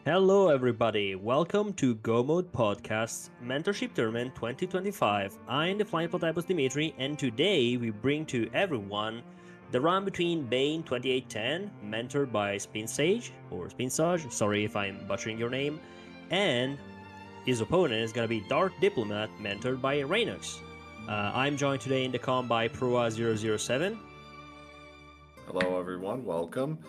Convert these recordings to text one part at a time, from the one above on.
Hello, everybody. Welcome to Go Mode Podcast's Mentorship Tournament 2025. I'm the Flying Platypus Dimitri, and today we bring to everyone the run between Baen2810, mentored by Spinsage, or Spinsage, sorry if I'm butchering your name, and his opponent is going to be DarkDiplomat, mentored by Rainox. I'm joined today in the com by Proa007. Hello, everyone. Welcome.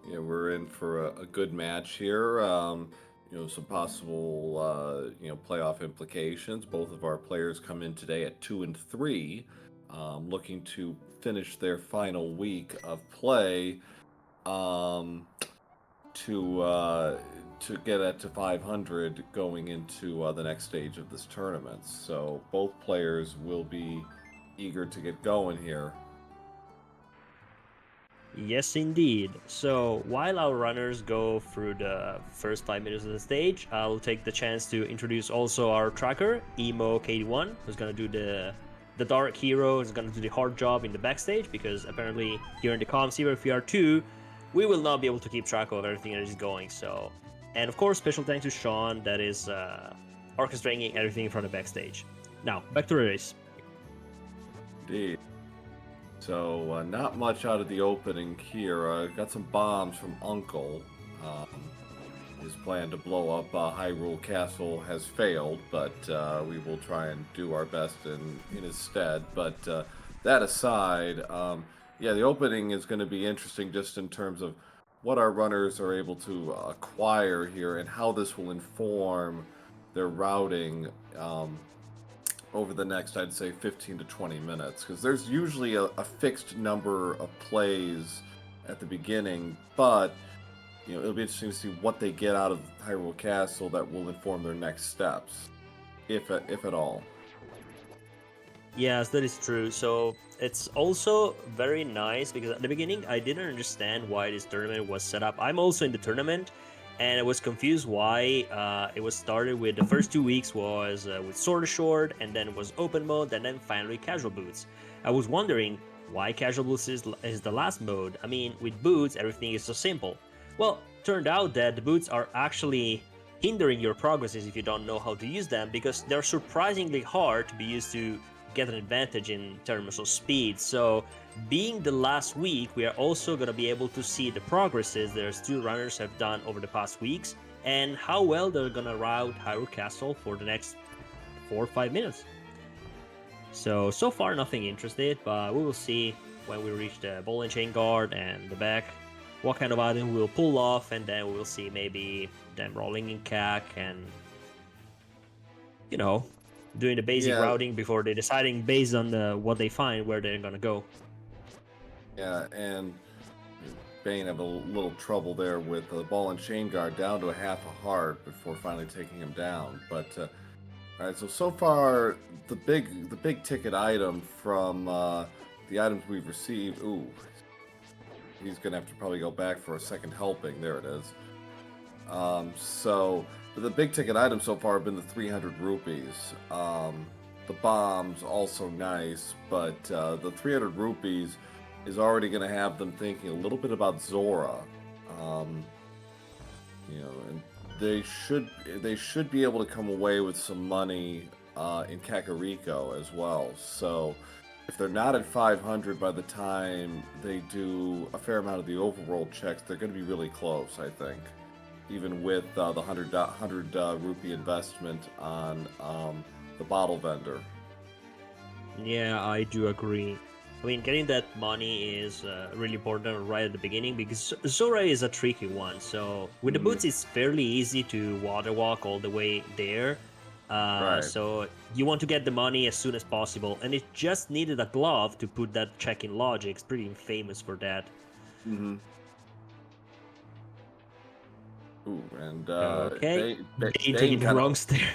We're in for a good match here. Some possible playoff implications. Both of our players come in today at 2-3, looking to finish their final week of play um, to to get it to 500 going into the next stage of this tournament. So both players will be eager to get going here. Yes, indeed. So while our runners go through the first 5 minutes of the stage, I'll take the chance to introduce also our tracker, Emo KD1, who's gonna do the dark hero, is gonna do the hard job in the backstage because apparently here in the comms here if we are two, we will not be able to keep track of everything that is going. So, and of course, special thanks to Sean that is orchestrating everything from the backstage. Now back to the race. Indeed. So not much out of the opening here. Got some bombs from Uncle. Um, his plan to blow up Hyrule Castle has failed, but we will try and do our best in his stead. But that aside, the opening is going to be interesting just in terms of what our runners are able to acquire here and how this will inform their routing. Over the next, I'd say, 15 to 20 minutes, because there's usually a fixed number of plays at the beginning, but it'll be interesting to see what they get out of Hyrule Castle that will inform their next steps, if at all. Yes, that is true. So it's also very nice because at the beginning I didn't understand why this tournament was set up. I'm also in the tournament, and I was confused why it was started with the first 2 weeks was with Sword Short, and then was open mode, and then finally casual boots. I was wondering why casual boots is the last mode. I mean, with boots everything is so simple. Well, turned out that the boots are actually hindering your progresses if you don't know how to use them because they're surprisingly hard to be used to get an advantage in terms of speed. So being the last week, we are also going to be able to see the progresses that our two runners have done over the past weeks and how well they're going to route Hyrule Castle for the next 4 or 5 minutes. So far nothing interested, but we will see when we reach the ball and chain guard and the back what kind of item we'll pull off, and then we'll see maybe them rolling in CAC and you know doing the basic Yeah, routing before they're deciding based on what they find where they're gonna go. yeah, and Bane have a little trouble there with the ball and chain guard down to a half a heart before finally taking him down. But all right, so far the big ticket item from the items we've received. Ooh, he's gonna have to probably go back for a second helping. There it is. But the big ticket items so far have been the 300 rupees. The bombs also nice, but the 300 rupees is already going to have them thinking a little bit about Zora. Um, and they should be able to come away with some money in Kakariko as well. So if they're not at 500 by the time they do a fair amount of the overworld checks, they're going to be really close, I think. Even with the 100 rupee investment on the bottle vendor. Yeah, I do agree. I mean, getting that money is really important right at the beginning because Zora is a tricky one. So with the Mm, boots, it's fairly easy to water walk all the way there. right. So you want to get the money as soon as possible, and it just needed a glove to put that check in logic. It's pretty famous for that. Mm-hmm. Ooh, and Okay, Bane taking Bane the kind wrong of stair.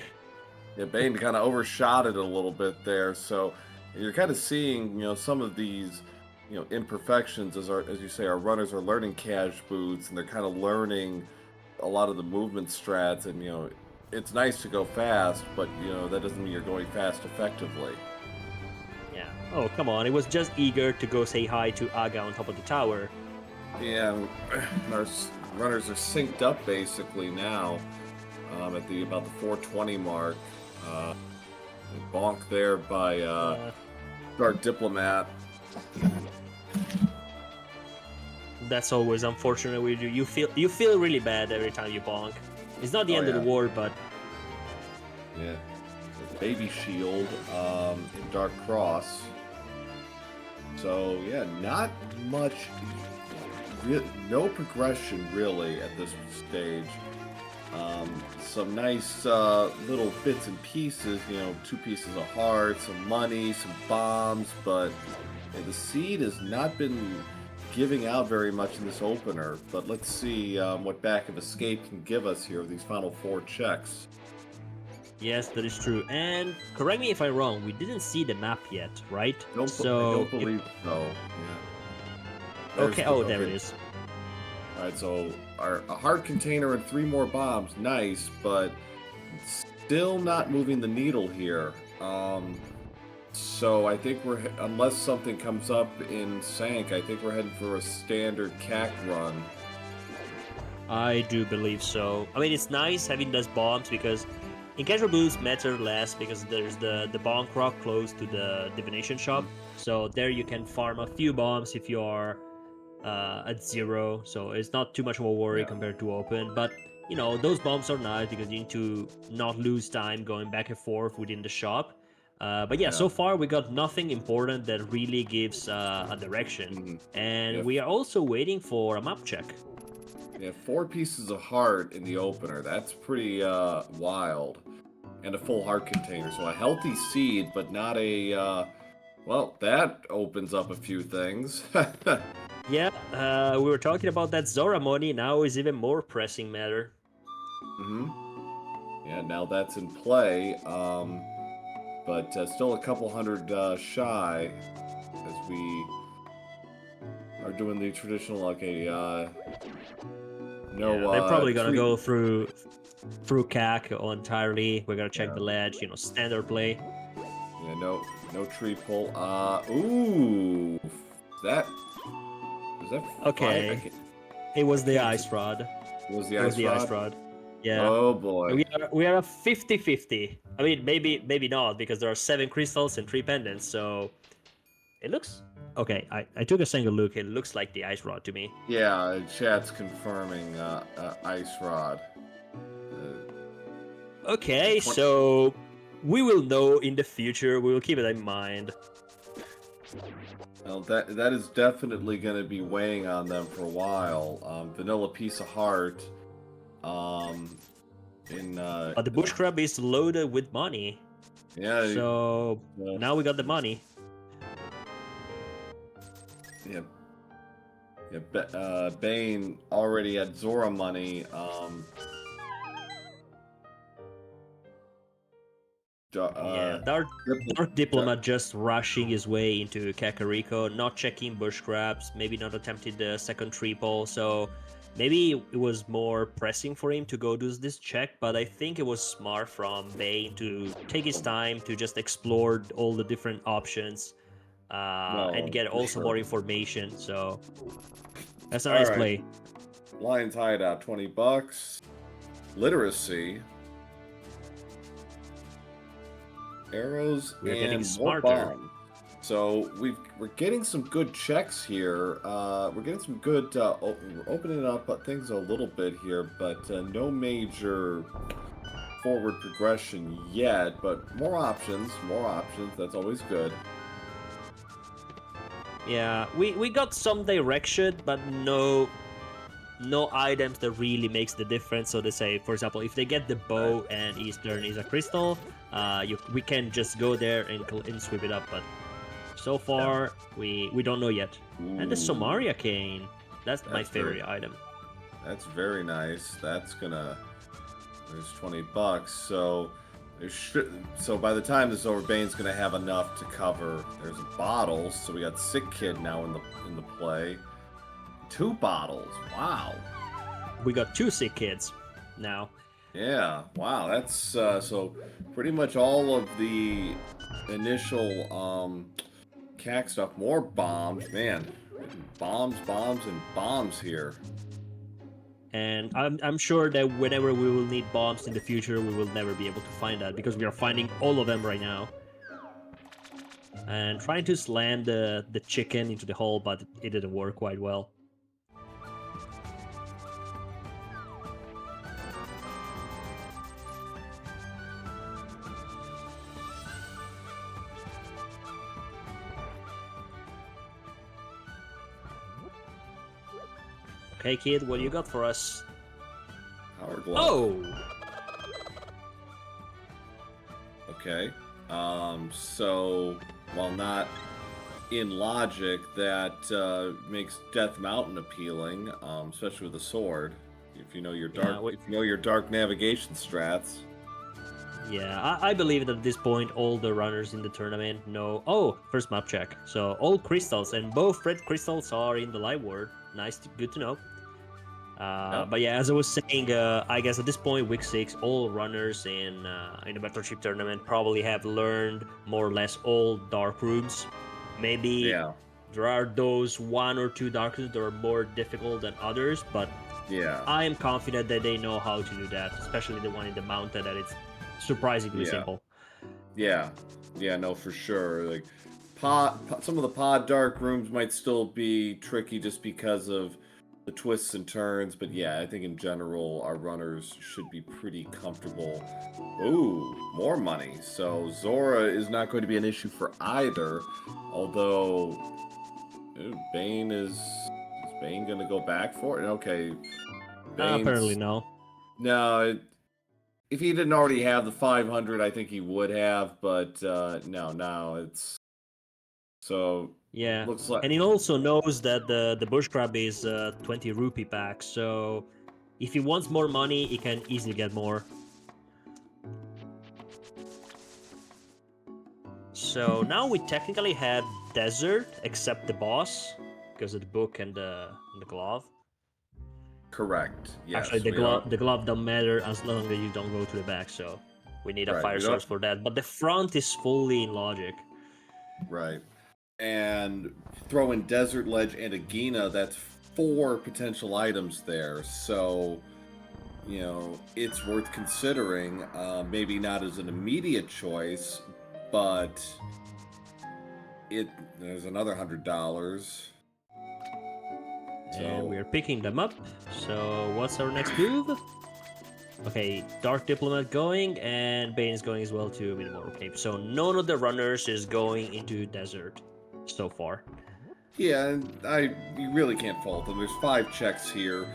Bane kind of overshot it a little bit there. So you're kind of seeing some of these imperfections as you say our runners are learning cash boots and they're kind of learning a lot of the movement strats and it's nice to go fast, but that doesn't mean you're going fast effectively. Yeah. Oh, come on. It was just eager to go say hi to Aga on top of the tower. Yeah, our runners are synced up basically now at about the 420 mark. Bonk there by DarkDiplomat. That's always unfortunate. You feel really bad every time you bonk. It's not the end of the world, but yeah, Baby Shield in Dark Cross. So yeah, not much, no progression really at this stage. Some nice little bits and pieces, 2 pieces of heart, some money, some bombs, but the seed has not been giving out very much in this opener. But let's see what Back of Escape can give us here with these final 4 checks. yes, that is true. And correct me if I'm wrong, we didn't see the map yet, right? I don't believe so. Yeah. Okay, there it is. Alright, so a heart container and 3 more bombs. Nice, but still not moving the needle here. So I think unless something comes up in Sank, I think we're heading for a standard CAC run. I do believe so. I mean, it's nice having those bombs because in casual boosts matter less because there's the bonk rock close to the divination shop. So there you can farm a few bombs if you are at 0, so it's not too much of a worry compared to open. But those bombs are nice because you need to not lose time going back and forth within the shop. But yeah, so far we got nothing important that really gives a direction, and we are also waiting for a map check. Yeah, 4 pieces of heart in the opener. That's pretty wild, and a full heart container. So a healthy seed, but not a well, that opens up a few things. Yeah, we were talking about that Zora money. Now is even more pressing matter. Yeah, now that's in play. But still a couple hundred shy as we are doing the traditional. Okay, no. They're probably gonna go through CAC entirely. We're gonna check the ledge. Standard play. Yeah, no tree pull. Ooh, that. Was that okay? It was the ice rod. It was the ice rod? Yeah. Oh boy. We are a 50-50. I mean, maybe not because there are 7 crystals and 3 pendants. So it looks okay. I took a single look. It looks like the ice rod to me. Yeah, chat's confirming ice rod. Okay, so we will know in the future. We will keep it in mind. Well, that is definitely going to be weighing on them for a while. Vanilla piece of heart. But the bush crab is loaded with money. Yeah. So now we got the money. Yeah. Yeah. Baen already had Zora money. DarkDiplomat just rushing his way into Kakariko, not checking bush crabs, maybe not attempted the second triple, so maybe it was more pressing for him to go do this check, but I think it was smart from Baen to take his time to just explore all the different options and get also more information, so that's a nice play. Lion's Hideout, $20. Literacy. Arrows and more bomb. So we're getting some good checks here. We're getting some good opening up things a little bit here, but no major forward progression yet. But more options. That's always good. Yeah, we got some direction, but no items that really makes the difference. So they say, for example, if they get the bow and Eastern is a crystal, we can just go there and sweep it up. But so far, we don't know yet. Ooh. And the Somaria cane, that's my favorite item. That's very nice. That's gonna. There's $20. So so by the time this is over, Bane's gonna have enough to cover. There's a bottle. So we got Sick Kid now in the play. 2 bottles. Wow. We got 2 Sick Kids now. Yeah. Wow. That's so pretty much all of the initial CAC stuff. More bombs, man. Bombs, and bombs here. And I'm sure that whenever we will need bombs in the future, we will never be able to find that because we are finding all of them right now. And trying to slam the chicken into the hole, but it didn't work quite well. Okay, kid, what do you got for us? Power glove. Oh! Okay. So, while not in logic, that makes Death Mountain appealing, especially with a sword. If you know your dark navigation strats. Yeah, I believe that at this point all the runners in the tournament know. Oh, first map check. So all crystals and both red crystals are in the live world. Nice, good to know. Yep. But yeah, as I was saying, I guess at this point, week 6, all runners in the Battleship tournament probably have learned more or less all dark rooms. Maybe Yeah. there are those 1 or 2 dark rooms that are more difficult than others, but Yeah. I am confident that they know how to do that, especially the one in the mountain that it's surprisingly Yeah. simple. Yeah. Yeah, no, for sure. Like, some of the pod dark rooms might still be tricky just because of the twists and turns, but yeah, I think in general our runners should be pretty comfortable. Ooh, more money. So Zora is not going to be an issue for either, although Bane is Bane going to go back for it? Okay, Apparently, Bane's no. no. If he didn't already have the 500, I think he would have, but no, it's so Yeah, looks like and he also knows that the bush crab is 20 rupee pack, so if he wants more money, he can easily get more. So now we technically have desert, except the boss, because of the book and the glove. correct. Actually, Yes, we are the glove don't matter as long as you don't go to the back, so we need a right. fire We don't source for that. But the front is fully in logic. right. And throw in Desert Ledge and Agina, that's 4 potential items there. So, it's worth considering. Maybe not as an immediate choice, but there's another $100. And So, we are picking them up. So what's our next move? Okay, DarkDiplomat going, and Bane is going as well to Minimore. Okay, so none of the runners is going into desert so far. yeah, and you really can't fault them. There's 5 checks here,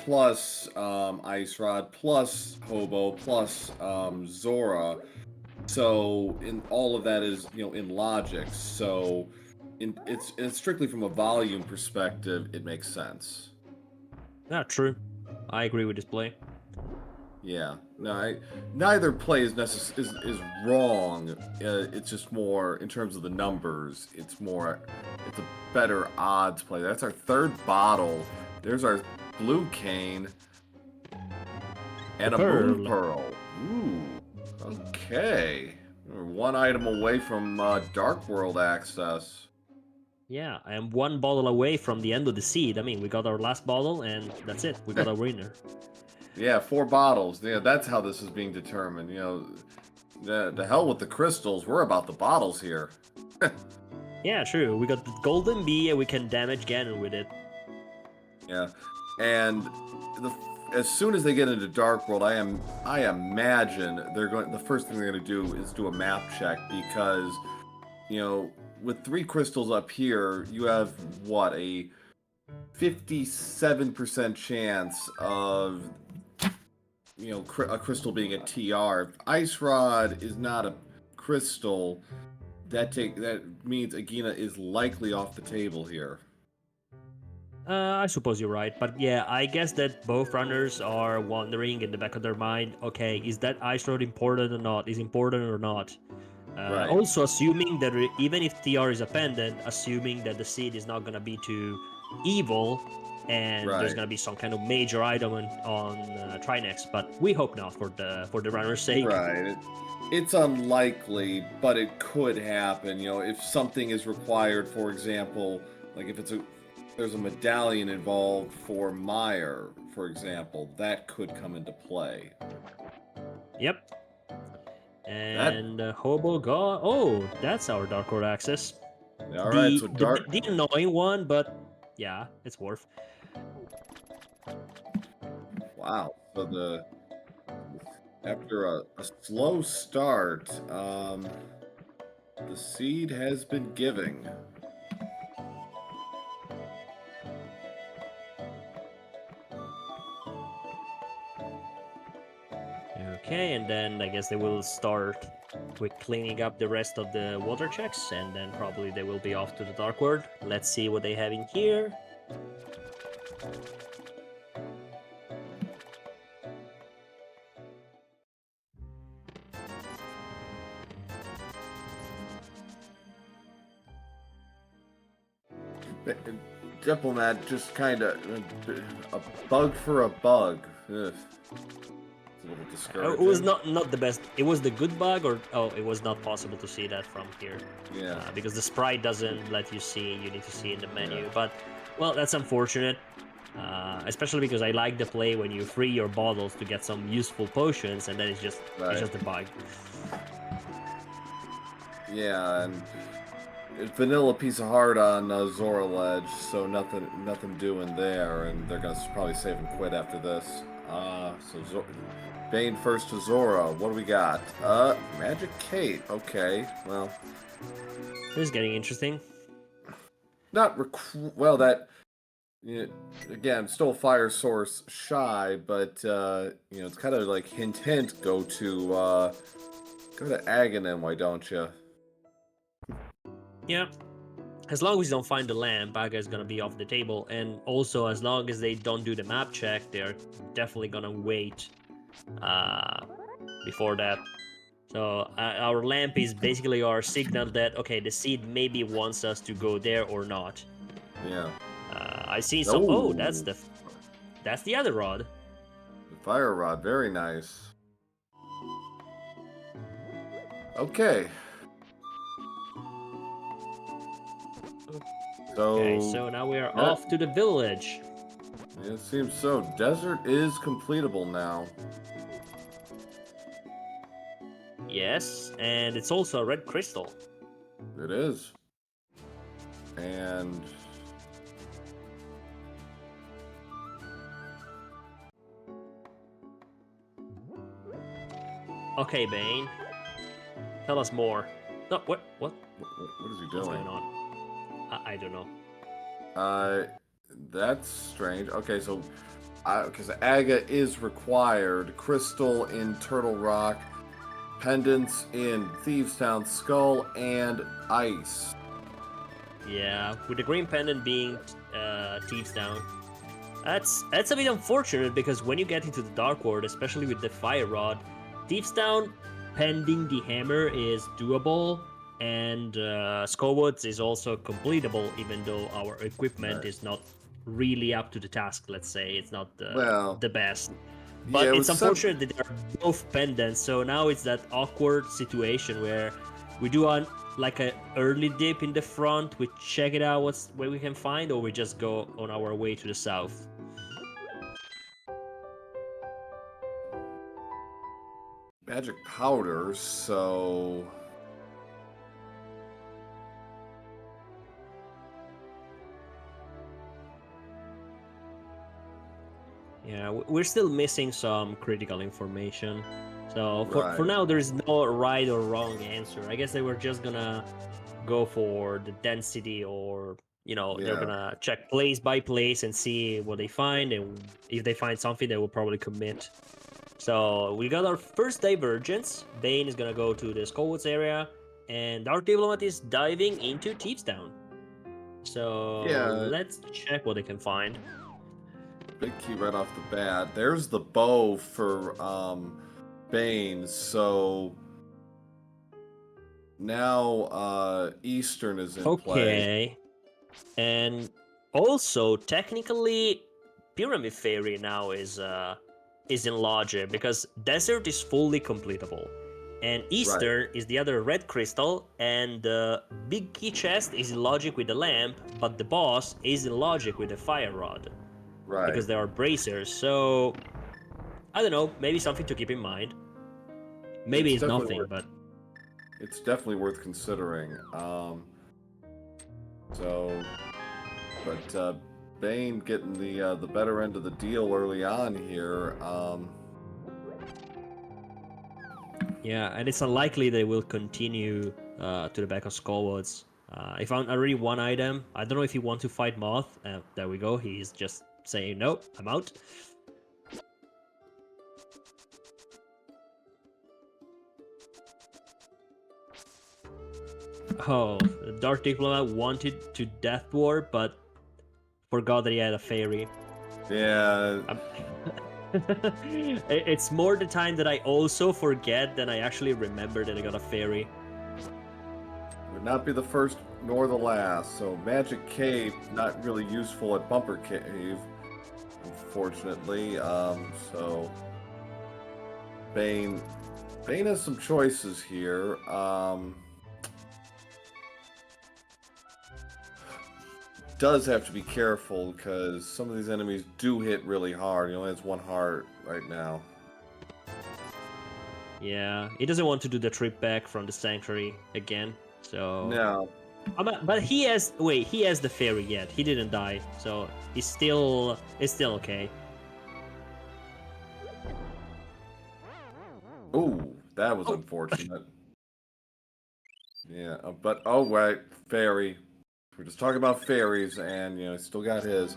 plus Ice Rod, plus Hobo, plus Zora. So in all of that is in logic. So it's strictly from a volume perspective, it makes sense. Yeah, true. I agree with this play. Yeah, no, neither play is wrong. It's just more in terms of the numbers. It's a better odds play. That's our 3rd bottle. There's our blue cane and a moon pearl. Ooh, okay. We're 1 item away from Dark World access. Yeah, I am 1 bottle away from the end of the seed. I mean, we got our last bottle, and that's it. We got our winner. Yeah, 4 bottles. Yeah, that's how this is being determined. The hell with the crystals. We're about the bottles here. Yeah, true. We got the golden bee, and we can damage Ganon with it. Yeah, and as soon as they get into Dark World, I imagine the first thing they're going to do is do a map check because, with 3 crystals up here, you have what, a 57% chance of a crystal being a TR. If Ice Rod is not a crystal, that means Agina is likely off the table here. I suppose you're right, but yeah, I guess that both runners are wondering in the back of their mind, okay, is that ice road important or not? Is important or not? Right. Also, assuming that even if TR is a pendant, assuming that the seed is not gonna be too evil, and there's Right. gonna be some kind of major item on Trinex, but we hope not for the runner's sake. Right. It's unlikely, but it could happen. If something is required, for example, like if there's a medallion involved for Meyer, for example, that could come into play. Yep. That And Hobo God. Oh, that's our Dark World access. all right. So The annoying one, but yeah, it's worth. Wow. So after a slow start, the seed has been giving. Okay, and then I guess they will start with cleaning up the rest of the water checks, and then probably they will be off to the Dark World. Let's see what they have in here. Diplomat just kind of a bug for a bug. Ugh. It's a little discouraging. It was not the best. It was the good bug, or it was not possible to see that from here. Yeah. Because the sprite doesn't let you see. You need to see in the menu. Yeah. But well, that's unfortunate. Especially because I like the play when you free your bottles to get some useful potions, and then it's just a bug. Yeah, and vanilla piece of heart on Zora Ledge, so nothing doing there, and they're gonna probably save and quit after this. Bane first to Zora. What do we got? Magic Kate. Okay, well, This is getting interesting. not well that. Yeah, again, still fire source shy, but it's kind of like hint. Go to Aghanim, why don't you? Yeah. As long as you don't find the lamp, Baga is gonna be off the table, and also as long as they don't do the map check, they're definitely gonna wait before that. So our lamp is basically our signal that okay, the seed maybe wants us to go there or not. Yeah. I see some. Oh, that's the other rod. The fire rod, very nice. Okay. So now we are off to the village. It seems so. Desert is completable now. Yes, and it's also a red crystal. It is. And okay, Bane. Tell us more. No, what what is he doing? What's going on? I don't know. That's strange. Okay, so because Aga is required, crystal in Turtle Rock, pendants in Thieves Town Skull, and ice. Yeah, with the green pendant being Thieves Town. That's a bit unfortunate because when you get into the Dark World, especially with the Fire Rod, Thieves Town pending the hammer is doable, and Skullwoods is also completable, even though our equipment is not really up to the task. Let's say it's not the best. But it's unfortunate that they are both pendants, so now it's that awkward situation where we do an early dip in the front, we check it out what we can find, or we just go on our way to the south. Magic powder, so yeah, we're still missing some critical information. So for now, there is no right or wrong answer. I guess they were just gonna go for the density, or they're gonna check place by place and see what they find, and if they find something, they will probably commit. So we got our first divergence. Bane is gonna go to the Skullwoods area, and DarkDiplomat is diving into Thieves Town. So let's check what they can find. Big key right off the bat. There's the bow for Bane, so now Eastern is in play. And also technically Pyramid Fairy now is in logic because Desert is fully completable. And Eastern is the other red crystal, and the big key chest is in logic with the lamp, but the boss is in logic with the fire rod. Right. because there are bracers. So I don't know, maybe something to keep in mind. Maybe it's nothing, but it's definitely worth considering. But Bane getting the better end of the deal early on here. yeah, and it's unlikely they will continue to the back of Skullwoods. I found already one item. I don't know if you want to fight Moth. There we go. He's just saying, no, I'm out. Oh, Dark Diplomat wanted to Death War, but forgot that he had a fairy. Yeah. It's more the time that I also forget than I actually remember that I got a fairy. Would not be the first nor the last. So Magic Cave, not really useful at Bumper Cave, unfortunately. So Bane has some choices here. Does have to be careful because some of these enemies do hit really hard. He only has one heart right now. Yeah, he doesn't want to do the trip back from the sanctuary again. So No. But he has he has the fairy yet. He didn't die, so it's still okay. Ooh, that was unfortunate. Yeah, but oh right, fairy. We're just talking about fairies, and he still got his.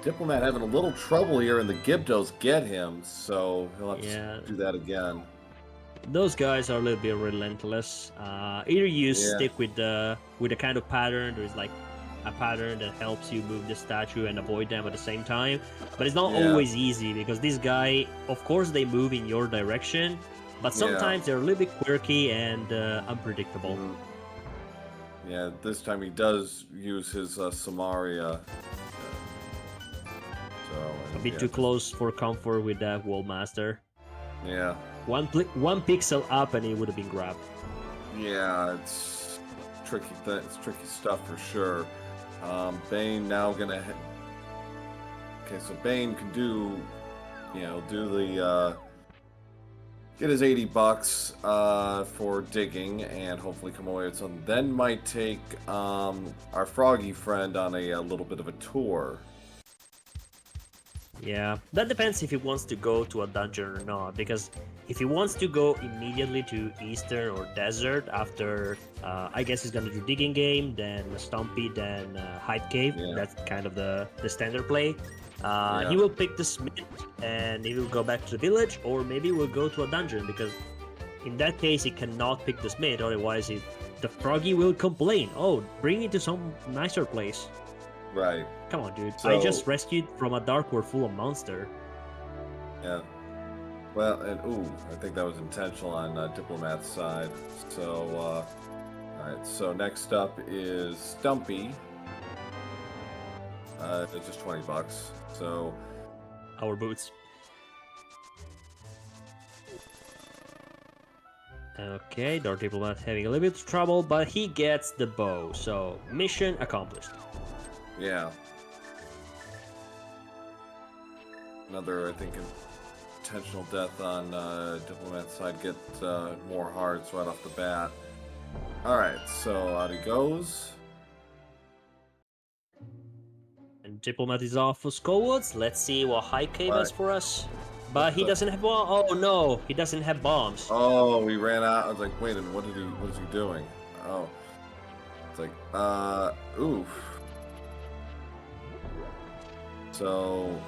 Diplomat having a little trouble here, and the Gibdos get him, so he'll have to do that again. Those guys are a little bit relentless. Either you stick with the kind of pattern. There's like a pattern that helps you move the statue and avoid them at the same time, but it's not always easy because this guy, of course, they move in your direction, but sometimes they're a little bit quirky and unpredictable. Yeah, this time he does use his Samaria. A bit too close for comfort with that Wall Master. Yeah. One pixel up and it would have been grabbed. Yeah, it's tricky. It's tricky stuff for sure. Bane now gonna. Okay, so Bane can do, get his $80 for digging and hopefully come away with something. Then might take our froggy friend on a little bit of a tour. Yeah, that depends if he wants to go to a dungeon or not, because if he wants to go immediately to Eastern or Desert after, I guess he's gonna do Digging Game, then Stumpy, then Hype Cave. That's kind of the standard play. He will pick the Smith and he will go back to the village, or maybe we'll go to a dungeon, because in that case he cannot pick the Smith, otherwise the froggy will complain. Oh, bring it to some nicer place. Right. Come on, dude. So, I just rescued from a dark world full of monster. Yeah. Well, and I think that was intentional on Diplomat's side. So, alright, so next up is Stumpy. It's just $20. So... Our boots. Okay, Dark Diplomat having a little bit of trouble, but he gets the bow. So, mission accomplished. Yeah. Another, I think, intentional death on Diplomat's side. Get more hearts right off the bat. Alright, so out he goes. And Diplomat is off for Skullwoods. Let's see what High Cave has for us. But he doesn't have bombs. Oh no, he doesn't have bombs. Oh, he ran out. I was like, wait a minute, what is he doing? Oh. It's like, oof. So,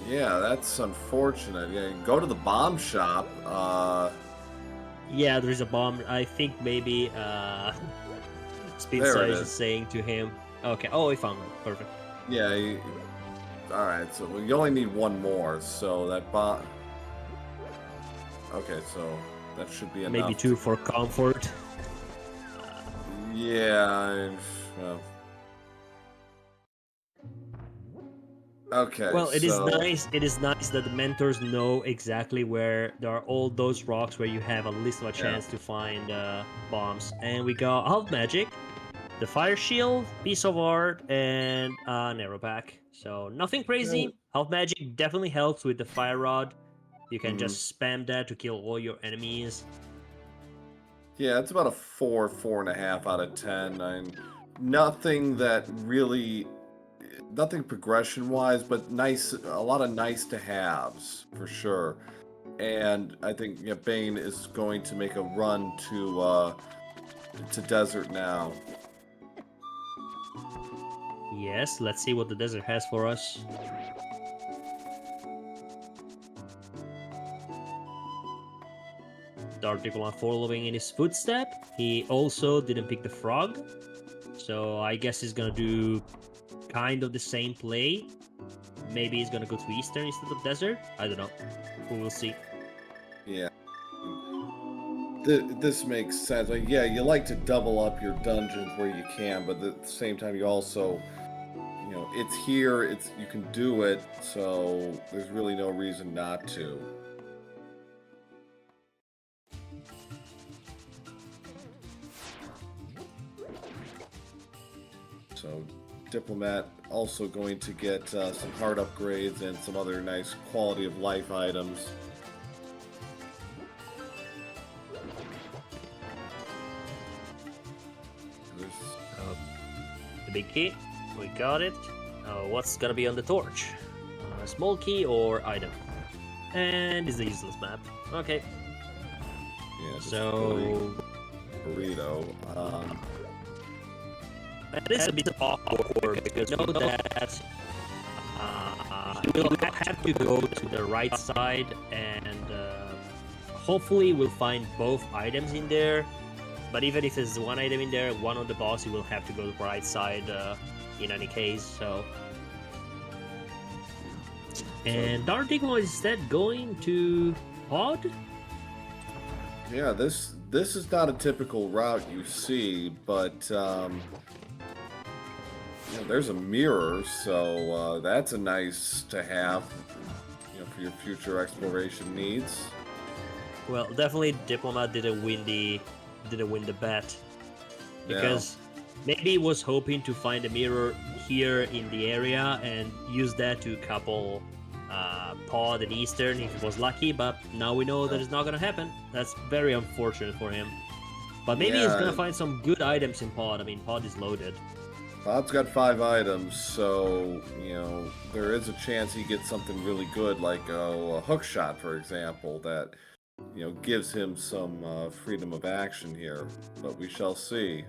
yeah, that's unfortunate. Yeah, go to the bomb shop. Yeah, there is a bomb. I think maybe Speed Size is saying to him. Okay. Oh, he found one. Perfect. Yeah. All right. So we only need one more. So that bomb. Okay. So that should be enough. Maybe two for comfort. Yeah. Well. Okay. Well, it is nice. It is nice that the mentors know exactly where there are all those rocks where you have at least a chance to find bombs. And we got half magic. the fire shield, piece of art, and an arrow pack. So nothing crazy. Health magic definitely helps with the fire rod. You can just spam that to kill all your enemies. Yeah, it's about a 4.5 out of 10. Nothing that really, nothing progression-wise, but nice, a lot of nice to haves for sure. And I think Bane is going to make a run to desert now. Yes, let's see what the desert has for us. DarkDiplomat following in his footstep. He also didn't pick the frog, so I guess he's gonna do kind of the same play. Maybe he's gonna go to Eastern instead of Desert. I don't know. We will see. Yeah. This makes sense. Like, yeah, you like to double up your dungeons where you can, but at the same time, you also, it's here. You can do it, so there's really no reason not to. So, Diplomat also going to get some heart upgrades and some other nice quality of life items. The big key, we got it. What's gonna be on the torch? Small key or item? And it's the useless map. Okay. Yeah. So burrito. That is a bit awkward because you know that we'll have to go to the right side and hopefully we'll find both items in there. But even if there's one item in there, one on the boss, you will have to go to the right side in any case. So, and DarkDiplomat is instead going to Pod. Yeah, this is not a typical route you see, but there's a mirror, so that's a nice to have, for your future exploration needs. Well, definitely Diplomat didn't win the bet because maybe he was hoping to find a mirror here in the area and use that to couple Pod and Eastern if he was lucky, but now we know that it's not gonna happen. That's very unfortunate for him. But maybe he's gonna find some good items in Pod. I mean, Pod is loaded. Pod's got 5 items, so there is a chance he gets something really good, like a hook shot, for example, that gives him some freedom of action here, but we shall see.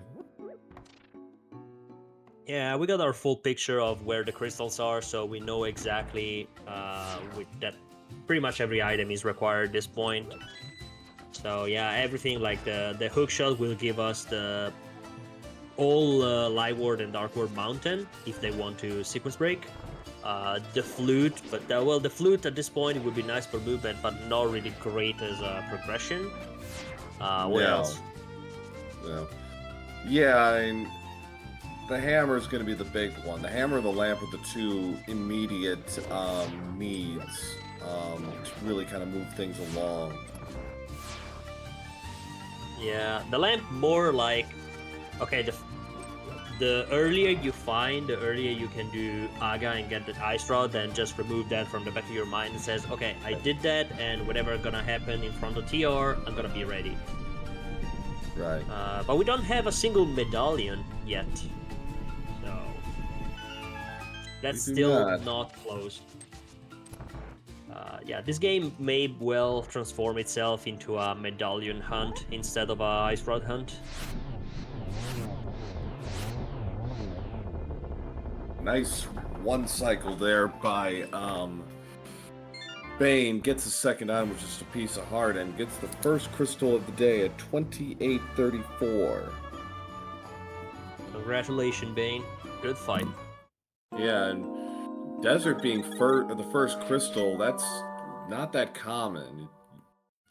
Yeah, we got our full picture of where the crystals are, so we know exactly that pretty much every item is required at this point. So yeah, everything like the hook shot will give us the all Light Ward and Dark Ward Mountain if they want to sequence break. The flute, but the flute at this point would be nice for movement, but not really great as a progression. What else? Yeah, the hammer is going to be the big one. The hammer and the lamp are the two immediate needs to really kind of move things along. Yeah, the lamp more like, okay, the earlier you find, the earlier you can do Aga and get the ice rod, then just remove that from the back of your mind and says, okay, I did that, and whatever gonna happen in front of TR, I'm gonna be ready. Right. But we don't have a single medallion yet, so that's still not close. Yeah, this game may well transform itself into a medallion hunt instead of a ice rod hunt. Nice one cycle there by Bane. Gets the second item, which is a piece of heart, and gets the first crystal of the day at 2834. Congratulations, Bane. Good fight. Yeah, and Desert being the first crystal, that's not that common.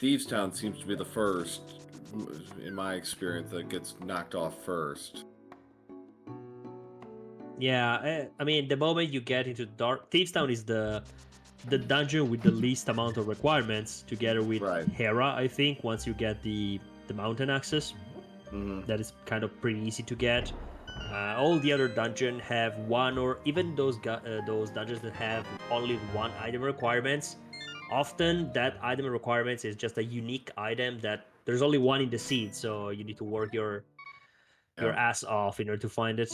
Thieves Town seems to be the first, in my experience, that gets knocked off first. Yeah, I mean, the moment you get into Thieves Town is the dungeon with the least amount of requirements, together with Hera, I think, once you get the mountain access. That is kind of pretty easy to get. All the other dungeon have one, or even those dungeons that have only one item requirements. Often that item requirements is just a unique item that there's only one in the seed, so you need to work your Yeah. ass off in order to find it.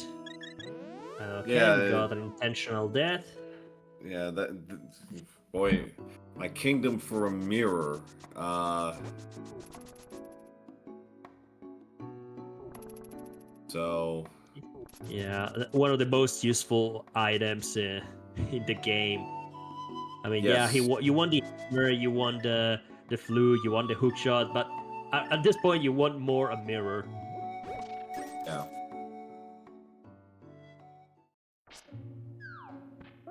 Okay, Yeah, we got an intentional death. yeah, boy, my kingdom for a mirror. So Yeah, one of the most useful items in the game. I mean, yeah, yes, you want the hammer, you want the flu, you want the hook shot, but at this point, you want more a mirror. yeah.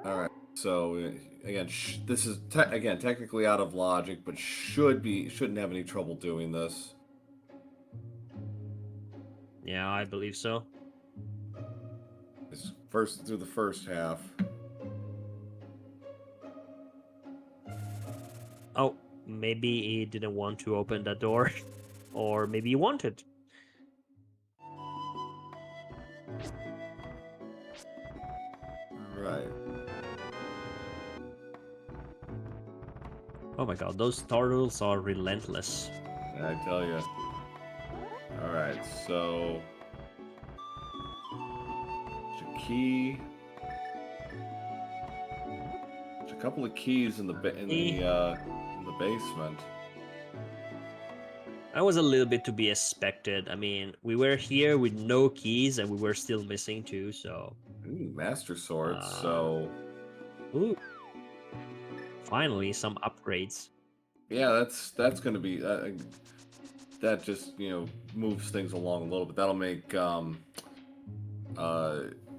All right. So again, this is again technically out of logic, but shouldn't have any trouble doing this. Yeah, I believe so. It's first through the first half. Oh, maybe he didn't want to open that door, or maybe he wanted. All right. Oh my god, those turtles are relentless. I tell you. All right. So there's a key. There's a couple of keys in the in the basement. That was a little bit to be expected. I mean, we were here with no keys and we were still missing two, so. Ooh, master swords. Uh, So ooh, finally, some upgrades. yeah, that's going to be that just moves things along a little bit. That'll make uh,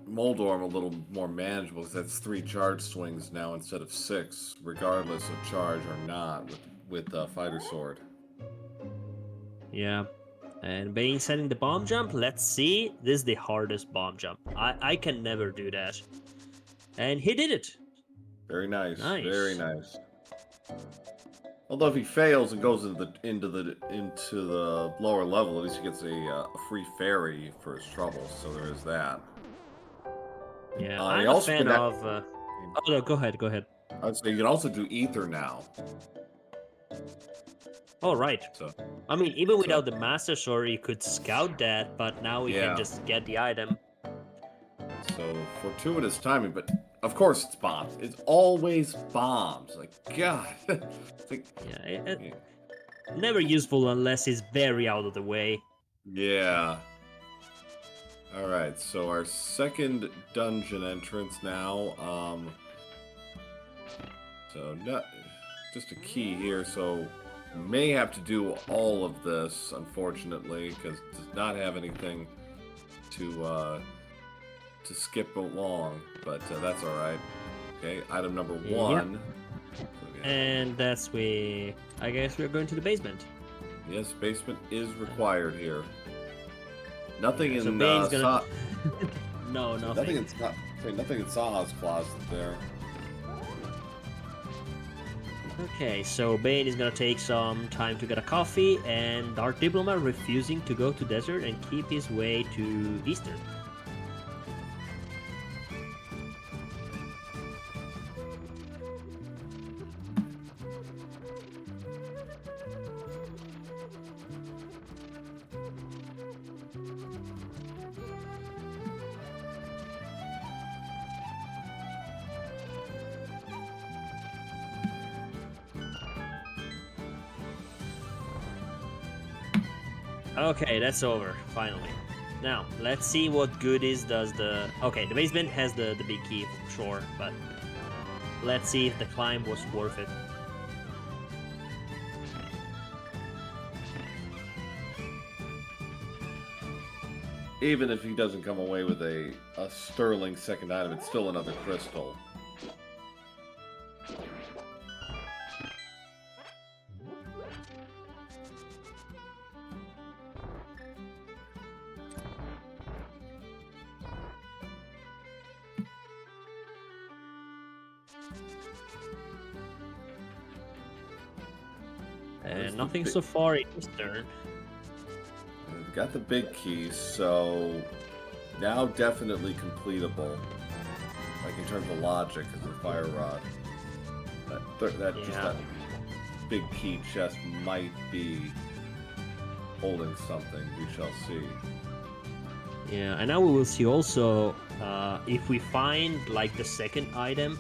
Moldorm a little more manageable because that's 3 charge swings now instead of 6, regardless of charge or not with fighter sword. Yeah. And Bane setting the bomb jump. Let's see. This is the hardest bomb jump. I can never do that. And he did it. Very nice, very Nice. nice. Although if he fails and goes into the lower level, at least he gets a free ferry for his troubles. So there is that. Yeah, He I'm a also fan can. of. Oh no, go ahead. Go ahead. I'd say you can also do ether now. All right. So I mean, even so without the Master Sword, you could scout that, but now we can yeah. just get the item. So fortuitous timing, but of course it's bombs. It's always bombs. Like God. It's like, Yeah, yeah. never useful unless it's very out of the way. Yeah. All right. So our second dungeon entrance now. So not just a key here. So we may have to do all of this, unfortunately, because it does not have anything to skip along. But that's all right. Okay. Item number Yeah. 1. Okay. And that's where I guess we're going to the basement. Yes, basement is required here. Nothing Okay, so in Bane's gonna. No, so nothing. nothing in Saha's closet there. Okay, so Bane is gonna take some time to get a coffee, and DarkDiplomat refusing to go to desert and keep his way to Eastern. Okay, that's over, finally. Now, let's see what goodies does the... Okay, the basement has the big key, sure, but... Let's see if the climb was worth it. Even if he doesn't come away with a sterling second item, it's still another crystal. And nothing so far in Eastern. We've got the big key, so Now definitely completable. Like in terms of logic, as a fire rod. Just that big key chest might be holding something. We shall see. Yeah, and now we will see also if we find like the second item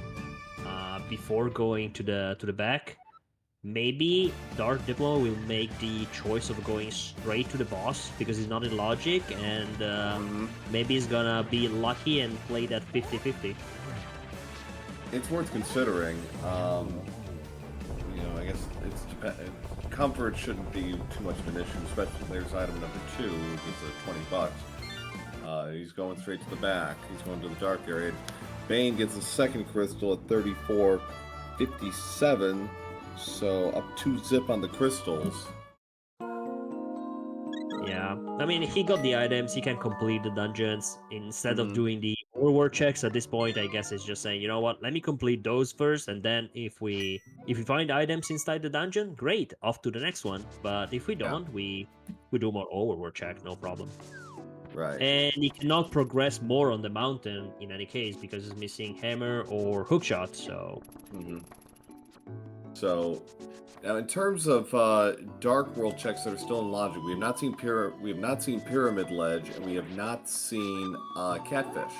before going to the back. Maybe Dark Diplomat will make the choice of going straight to the boss because he's not in logic, and maybe he's gonna be lucky and play that 50-50. It's worth considering. I guess comfort shouldn't be too much of an issue, especially there's item number 2, which is $20. He's going straight to the back. He's going to the dark area. Baen gets a second crystal at 34.57, so up 2 zip on the crystals. Yeah, I mean, he got the items, he can complete the dungeons instead of doing the overworld checks. At this point, I guess it's just saying, you know what, let me complete those first, and then if we find items inside the dungeon, great, off to the next one. But if we don't, we do more overworld check, no problem. Right. And he cannot progress more on the mountain in any case because he's missing hammer or hookshot. So. So, now in terms of dark world checks that are still in logic, we have not seen pyramid ledge, and we have not seen catfish.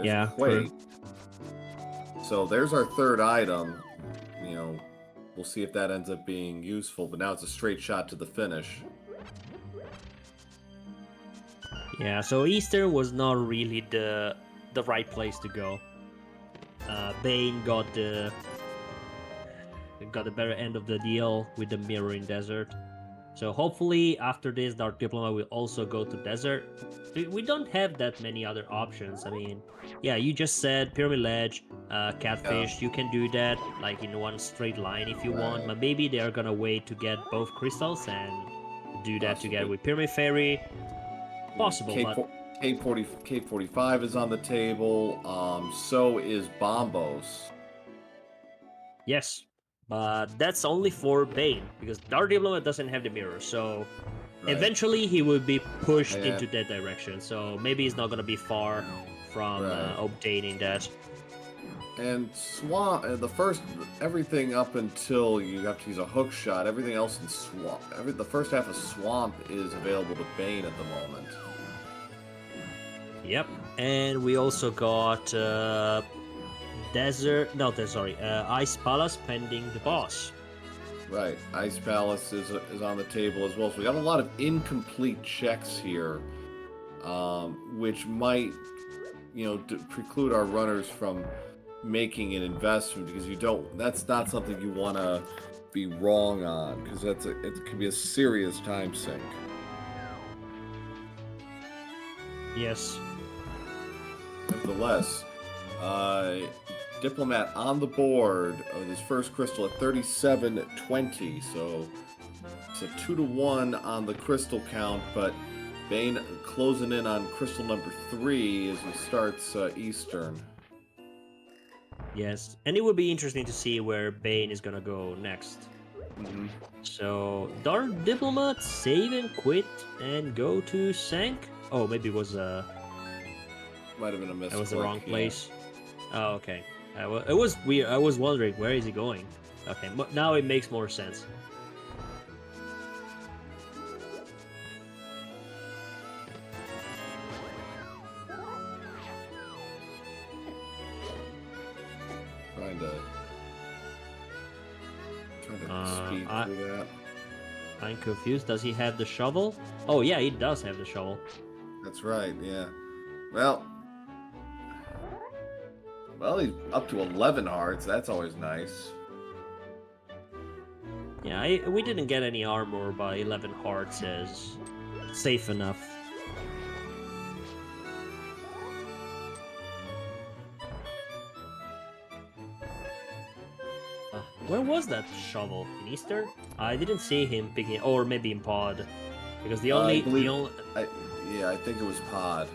There's quake. So there's our third item. We'll see if that ends up being useful, but now it's a straight shot to the finish. Yeah, so Eastern was not really the right place to go. Baen got the better end of the deal with the Mirroring Desert. So hopefully after this, Dark Diplomat will also go to Desert. We don't have that many other options. I mean, yeah, you just said Pyramid Ledge, Catfish. You can do that like in one straight line if you want, but maybe they are gonna wait to get both crystals and do that together with Pyramid Fairy. Possible, but K45 is on the table. So is Bombos. Yes, but that's only for Baen because Dark Diplomat doesn't have the mirror, so eventually he will be pushed into that direction. So maybe he's not gonna be far from obtaining that. And Swamp, everything up until you have to use a hook shot, everything else in Swamp, the first half of Swamp is available to Baen at the moment. Yep, and we also got Ice Palace pending the boss. Right, Ice Palace is on the table as well. So we got a lot of incomplete checks here, which might, preclude our runners from making an investment because that's not something you want to be wrong on because it can be a serious time sink. Yes. Nevertheless, Diplomat on the board of this first crystal at 37.20, so it's a 2-1 on the crystal count, but Baen closing in on crystal number 3 as he starts Eastern. Yes, and it would be interesting to see where Baen is gonna go next. So, Dark Diplomat save and quit and go to Sank? Oh, maybe it was might have been a miss. That was the wrong place. Oh, okay. It was weird. I was wondering where is he going. Okay, now it makes more sense. Trying to speed through that. I'm confused. Does he have the shovel? Oh yeah, he does have the shovel. That's right. Yeah. Well, he's up to 11 hearts. That's always nice. Yeah, we didn't get any armor, but 11 hearts is safe enough. Where was that shovel? In Easter? I didn't see him picking it, or maybe in Pod, because the only I think it was Pod.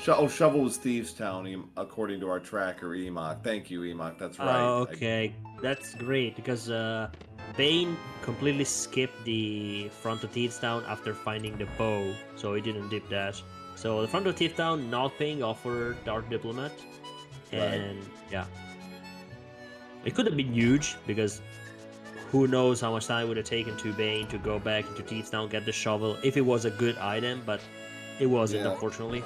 Shovel was Thieves Town, according to our tracker, Emok. Thank you, Emok. That's right. Okay, that's great, because Bane completely skipped the front of Thieves Town after finding the bow, so he didn't dip that. So the front of Thieves Town not paying off for Dark Diplomat, Right. and yeah, it could have been huge because who knows how much time it would have taken to Bane to go back into Thieves Town, get the shovel if it was a good item, but it wasn't, Yeah. unfortunately.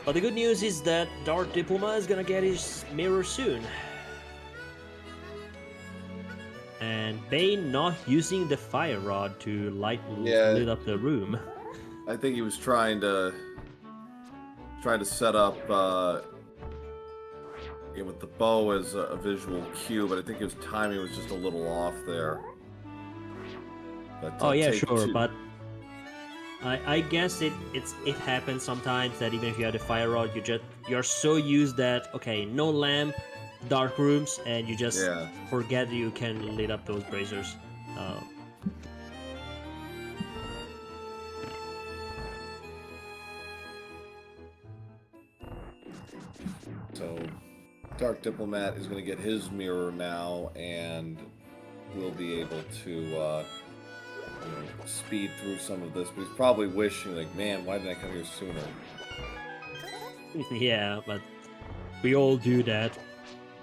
But the good news is that Dark Diplomat is gonna get his mirror soon. And Bane not using the fire rod to Yeah. lit up the room. I think he was trying to set up with the bow as a visual cue, but I think his timing was just a little off there. But Oh yeah, take sure, two. but I guess it happens sometimes that even if you have the fire rod, you're so used that okay, no lamp, dark rooms, and you just Yeah. forget that you can lit up those braziers. So Dark Diplomat is going to get his mirror now, and will be able to speed through some of this. But he's probably wishing, like, man, why didn't I come here sooner? Yeah, but we all do that.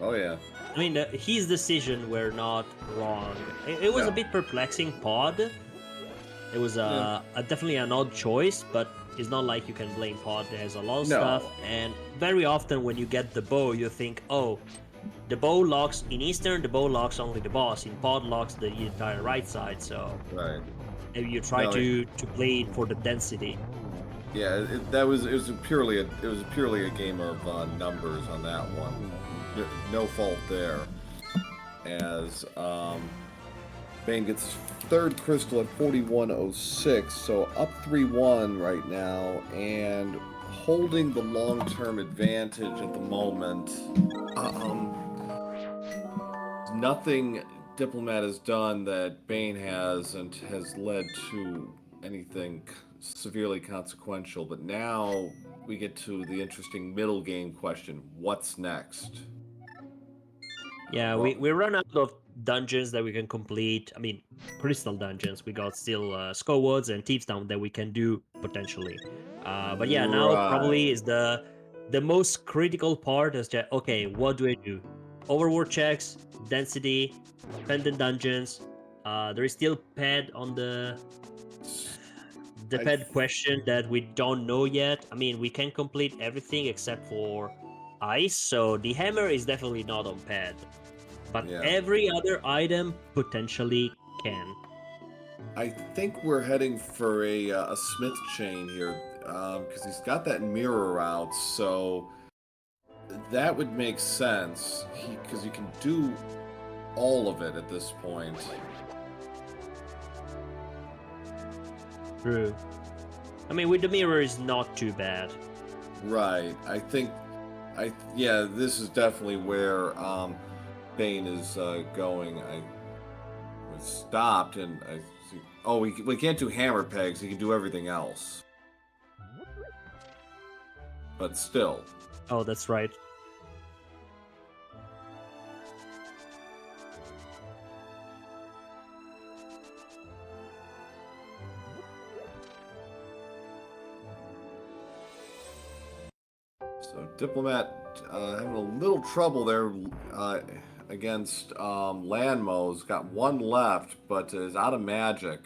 Oh yeah. I mean, his decision were not wrong. It was a No. bit perplexing, Pod. It was Yeah. definitely an odd choice, but it's not like you can blame Pod. There's a lot of No. stuff, and very often when you get the bow, you think, oh, the bow locks in Eastern, the bow locks only the boss. In Pod locks the entire right side, so Right. maybe you try No, to play it for the density. Yeah. It was purely a game of numbers on that one. No fault there. As Bane gets his third crystal at 4106, so up 3-1 right now, and holding the long-term advantage at the moment. Nothing Diplomat has done that Bane hasn't has led to anything severely consequential, but now we get to the interesting middle game question: what's next? Yeah, we run out of dungeons that we can complete. I mean, crystal dungeons. We got still Skull Woods and Thieves Town that we can do potentially. But yeah, now probably Right. is the most critical part is that okay, what do I do? Overworld checks, density, pendant dungeons. There is still pad on the I pad question that we don't know yet. I mean, we can complete everything except for ice, so the hammer is definitely not on pad. But Yeah. every other item potentially can. I think we're heading for a Smith chain here, because he's got that mirror out, so that would make sense. Because you can do all of it at this point. True. I mean, with the mirror is not too bad. Right. Yeah, this is definitely where Bane is going. I was stopped, and I see. Oh, we can't do hammer pegs. He can do everything else. But still. Oh, that's right. So Diplomat having a little trouble there against Landmo's. Got one left, but is out of magic.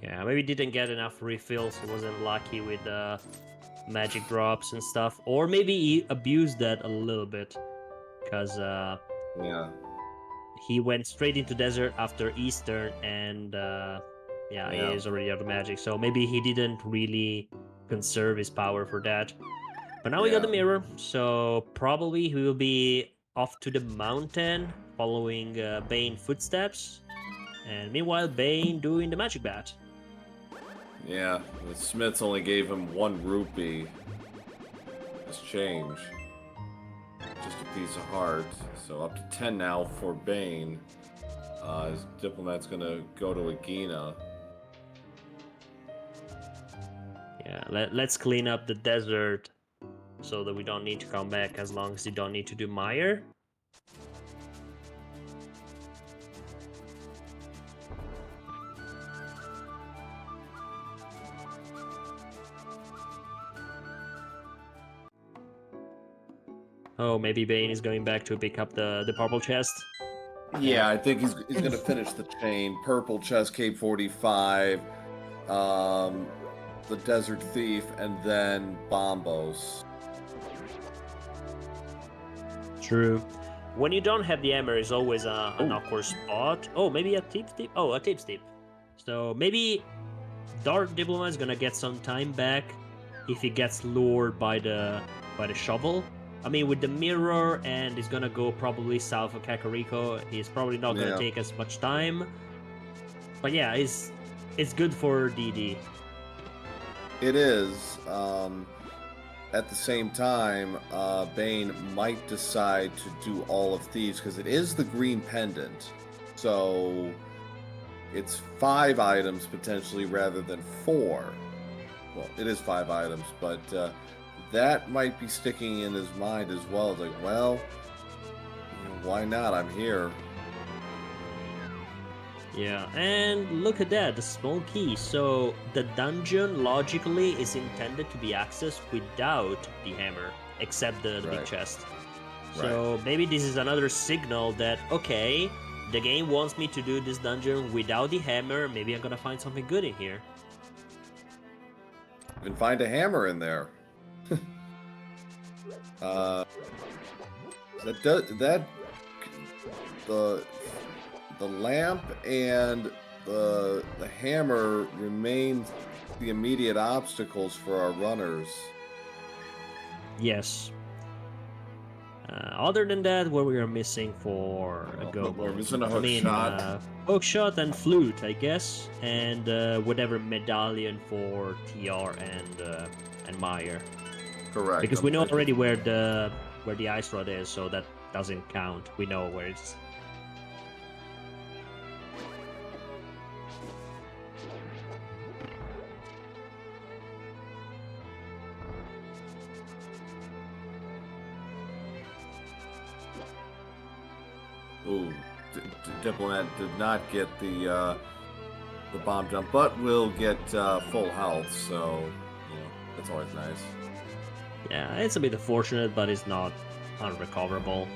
Yeah, maybe didn't get enough refills. He wasn't lucky with magic drops and stuff. Or maybe he abused that a little bit. Because Yeah. he went straight into desert after Eastern and yeah, he is already out of magic. So maybe he didn't really conserve his power for that. But now we got the Yeah. mirror, so probably he will be off to the mountain following Bane footsteps. And meanwhile, Bane doing the magic bat. Yeah. The Smiths only gave him 1 rupee as change. Just a piece of heart. So up to 10 now for Bane. His Diplomat's gonna go to Agina. Yeah, let's clean up the desert so that we don't need to come back as long as you don't need to do Mire. Oh, maybe Bane is going back to pick up the purple chest. Yeah, I think he's gonna finish the chain. Purple chest, Cape 45, the Desert Thief, and then Bombos. True. When you don't have the hammer, is always an awkward spot. Oh, maybe a tip tip. Oh, a tip tip. So maybe Dark Diplomat is gonna get some time back if he gets lured by the shovel. I mean, with the mirror, and he's gonna go probably south of Kakariko. He's probably not gonna take as much time. But yeah, it's good for DD. It is. At the same time, Bane might decide to do all of these because it is the green pendant. So it's 5 items potentially rather than 4. Well, it is 5 items, but that might be sticking in his mind as well. It's like, well, why not? I'm here. Yeah, and look at that, the small key. So the dungeon logically is intended to be accessed without the hammer, except the big chest. So maybe this is another signal that, okay, the game wants me to do this dungeon without the hammer. Maybe I'm gonna find something good in here. You can find a hammer in there. The lamp and the hammer remain the immediate obstacles for our runners. Yes. Other than that, what we are missing for a go? We're missing a hook shot. Hook shot and flute, I guess, and whatever medallion for TR and Meyer. Correct. Because we know already where the ice rod is, so that doesn't count. We know where it's. Ooh, Diplomat did not get the bomb jump, but will get full health, so that's always nice. Yeah, it's a bit unfortunate, but it's not unrecoverable.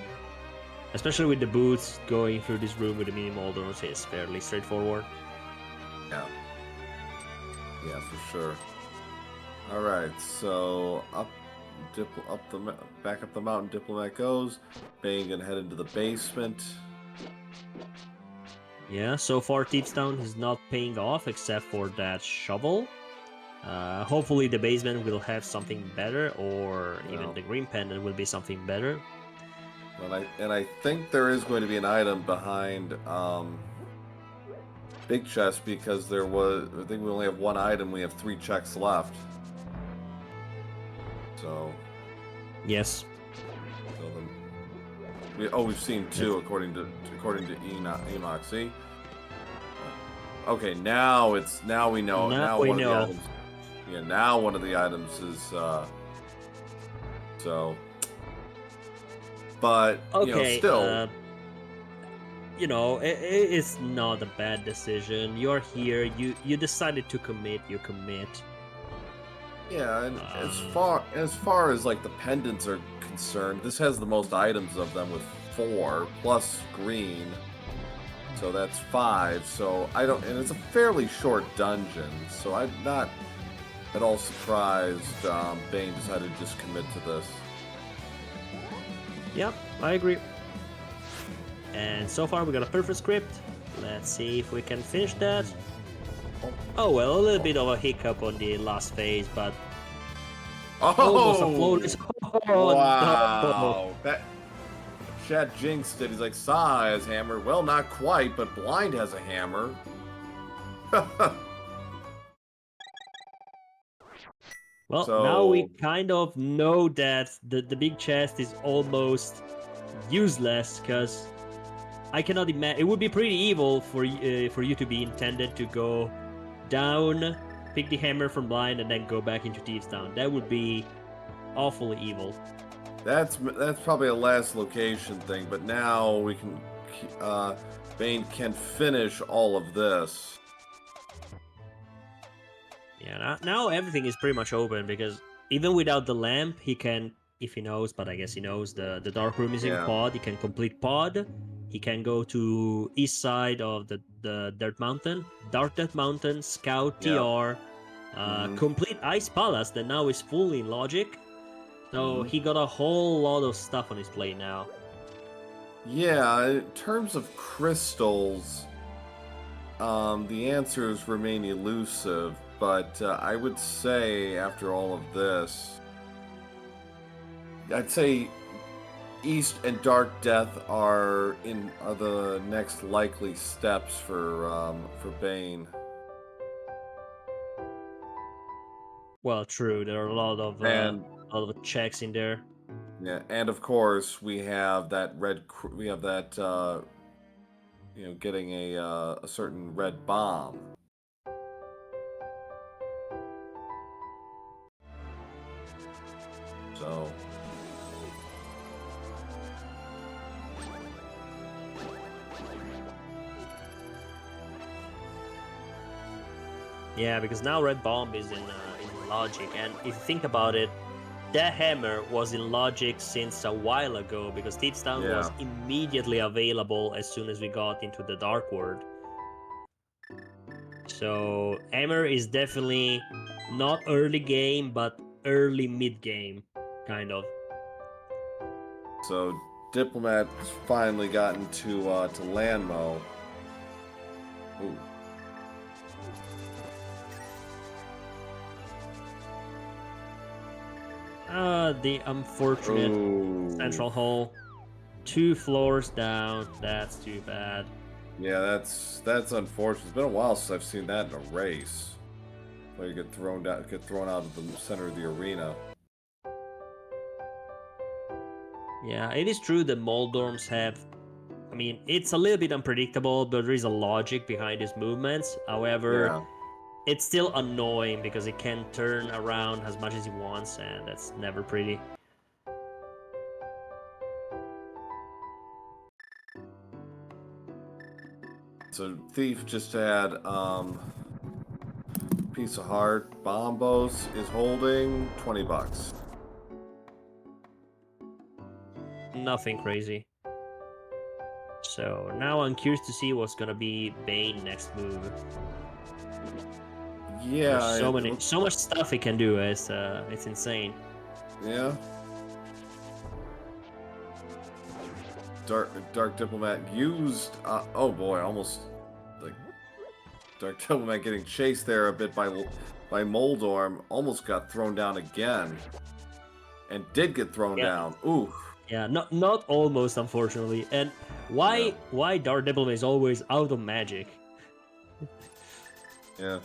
Especially with the boots, going through this room with the mini molders is fairly straightforward. Yeah, for sure. All right, so back up the mountain. Diplomat goes. Bane gonna head into the basement. Yeah, so far Thief's Town is not paying off except for that shovel. Hopefully the basement will have something better, or even the green pendant will be something better. And I think there is going to be an item behind Big Chest, because I think we only have 1 item. We have 3 checks left. So. Yes. So we've seen 2 according to Enoch. See. Okay, now we know. Now we know. Of the items, now one of the items is so. But okay, still. It's not a bad decision. You're here. You decided to commit. You commit. Yeah, and as far as like the pendants are concerned, this has the most items of them with 4 plus green, so that's 5. So and it's a fairly short dungeon, so I'm not at all surprised Bane decided to just commit to this. Yep, I agree. And so far we got a perfect script. Let's see if we can finish that. Oh well, a little bit of a hiccup on the last phase, but almost a flawless. Wow! That Chad jinxed it. He's like, Saw has hammer. Well, not quite, but Blind has a hammer. Well, now we kind of know that the big chest is almost useless, because I cannot imagine. It would be pretty evil for you to be intended to go down, pick the hammer from Blind, and then go back into Thieves Town. That would be awfully evil. That's probably a last location thing, but now we can Bane can finish all of this. Yeah, now everything is pretty much open, because even without the lamp, he can if he knows, but I guess he knows the dark room is in Yeah. pod. He can complete pod. He can go to east side of the Dark Death Mountain, scout Yeah. TR, Hmm. complete Ice Palace that now is fully in logic. So Hmm. he got a whole lot of stuff on his plate now. Yeah, in terms of crystals, the answers remain elusive, but I would say after all of this, I'd say East and Dark Death are the next likely steps for Bane. Well, true. There are And a lot of checks in there. yeah, and of course we have we have that getting a certain red bomb. So Yeah, because now Red Bomb is in logic, and if you think about it, that hammer was in logic since a while ago because Thief's Town yeah. was immediately available as soon as we got into the Dark World. So hammer is definitely not early game, but early mid game, kind of. So Diplomat's finally gotten to Landmo. Ooh. The unfortunate Ooh. central hole. 2 floors down. That's too bad. Yeah, that's unfortunate. It's been a while since I've seen that in a race. Where you get thrown out of the center of the arena. Yeah, it is true that Moldorms have. I mean, it's a little bit unpredictable, but there is a logic behind his movements. However, Yeah. it's still annoying because he can turn around as much as he wants, and that's never pretty. So Thief just had piece of heart. Bombos is holding $20. Nothing crazy. So now I'm curious to see what's gonna be Bane next move. There's Yeah, so it many, looks. so much stuff he can do. It's insane. Yeah. Dark Diplomat used. Oh boy, almost like Dark Diplomat getting chased there a bit by Moldorm. Almost got thrown down again, and did get thrown Yeah, down. Ooh. yeah, not almost, unfortunately. And Yeah. why Dark Diplomat is always out of magic? Yeah.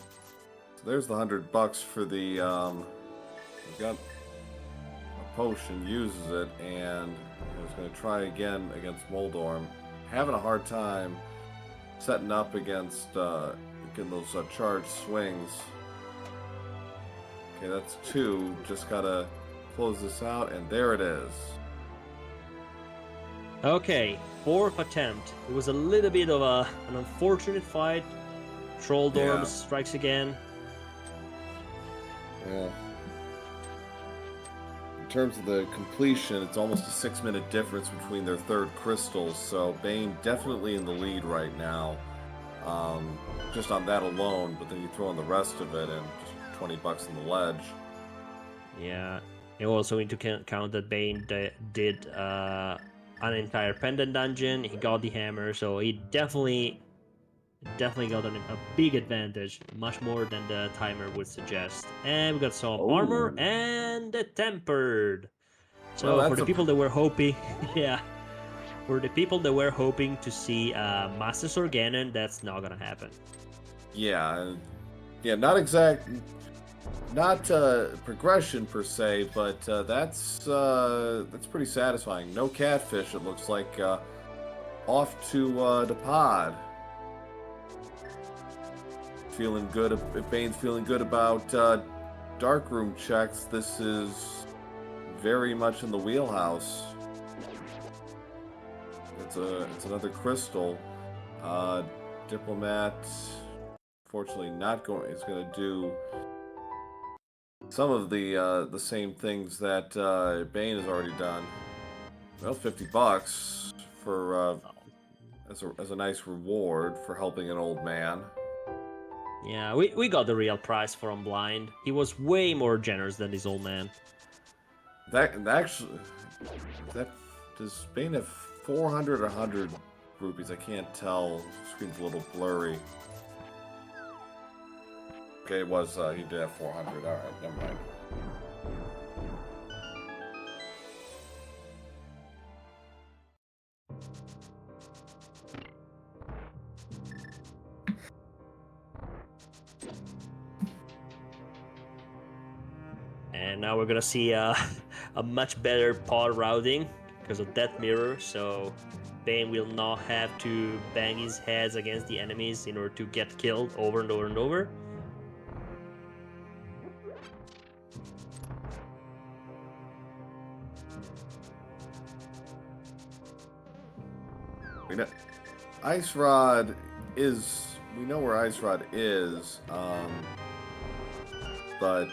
So there's the $100 for the we got a potion, uses it, and is going to try again against Moldorm. Having a hard time setting up against getting those charged swings. Okay, that's 2. Just gotta close this out, and there it is. Okay, 4th attempt. It was a little bit of an unfortunate fight. Trolldorm Yeah. strikes again. Yeah. In terms of the completion, it's almost a 6-minute difference between their third crystals, so Bane definitely in the lead right now. Just on that alone, but then you throw in the rest of it and just $20 in the ledge. Yeah, you also need to count that Bane did an entire pendant dungeon. He got the hammer, so he definitely got a big advantage, much more than the timer would suggest. And we got some armor Oh. and the tempered. Well, So for that's the a people that were hoping, yeah, for the people that were hoping to see Master Sword Ganon, that's not gonna happen. yeah, yeah, not progression per se, but that's pretty satisfying. No catfish. It looks like off to the pod. Feeling good. If Bane's feeling good about darkroom checks, this is very much in the wheelhouse. It's another crystal. Diplomat, fortunately, not going. It's going to do some of the same things that Bane has already done. Well, $50 for as a nice reward for helping an old man. Yeah, we got the real price for him blind. He was way more generous than this old man. That actually, that does Bane have 400 or 100 rupees? I can't tell. The screen's a little blurry. Okay, it was. He did have 400. All right, never mind. And now we're gonna see a much better pod routing because of that mirror. So Bane will not have to bang his heads against the enemies in order to get killed over and over and over. We know, Ice Rod is. We know where Ice Rod is, but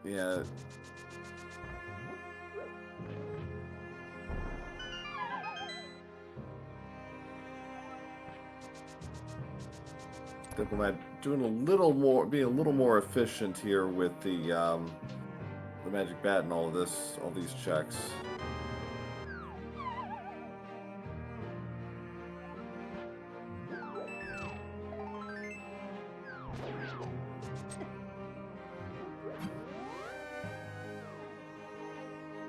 yeah. Diplomat doing a little more, being a little more efficient here with the magic bat and all of this, all these checks.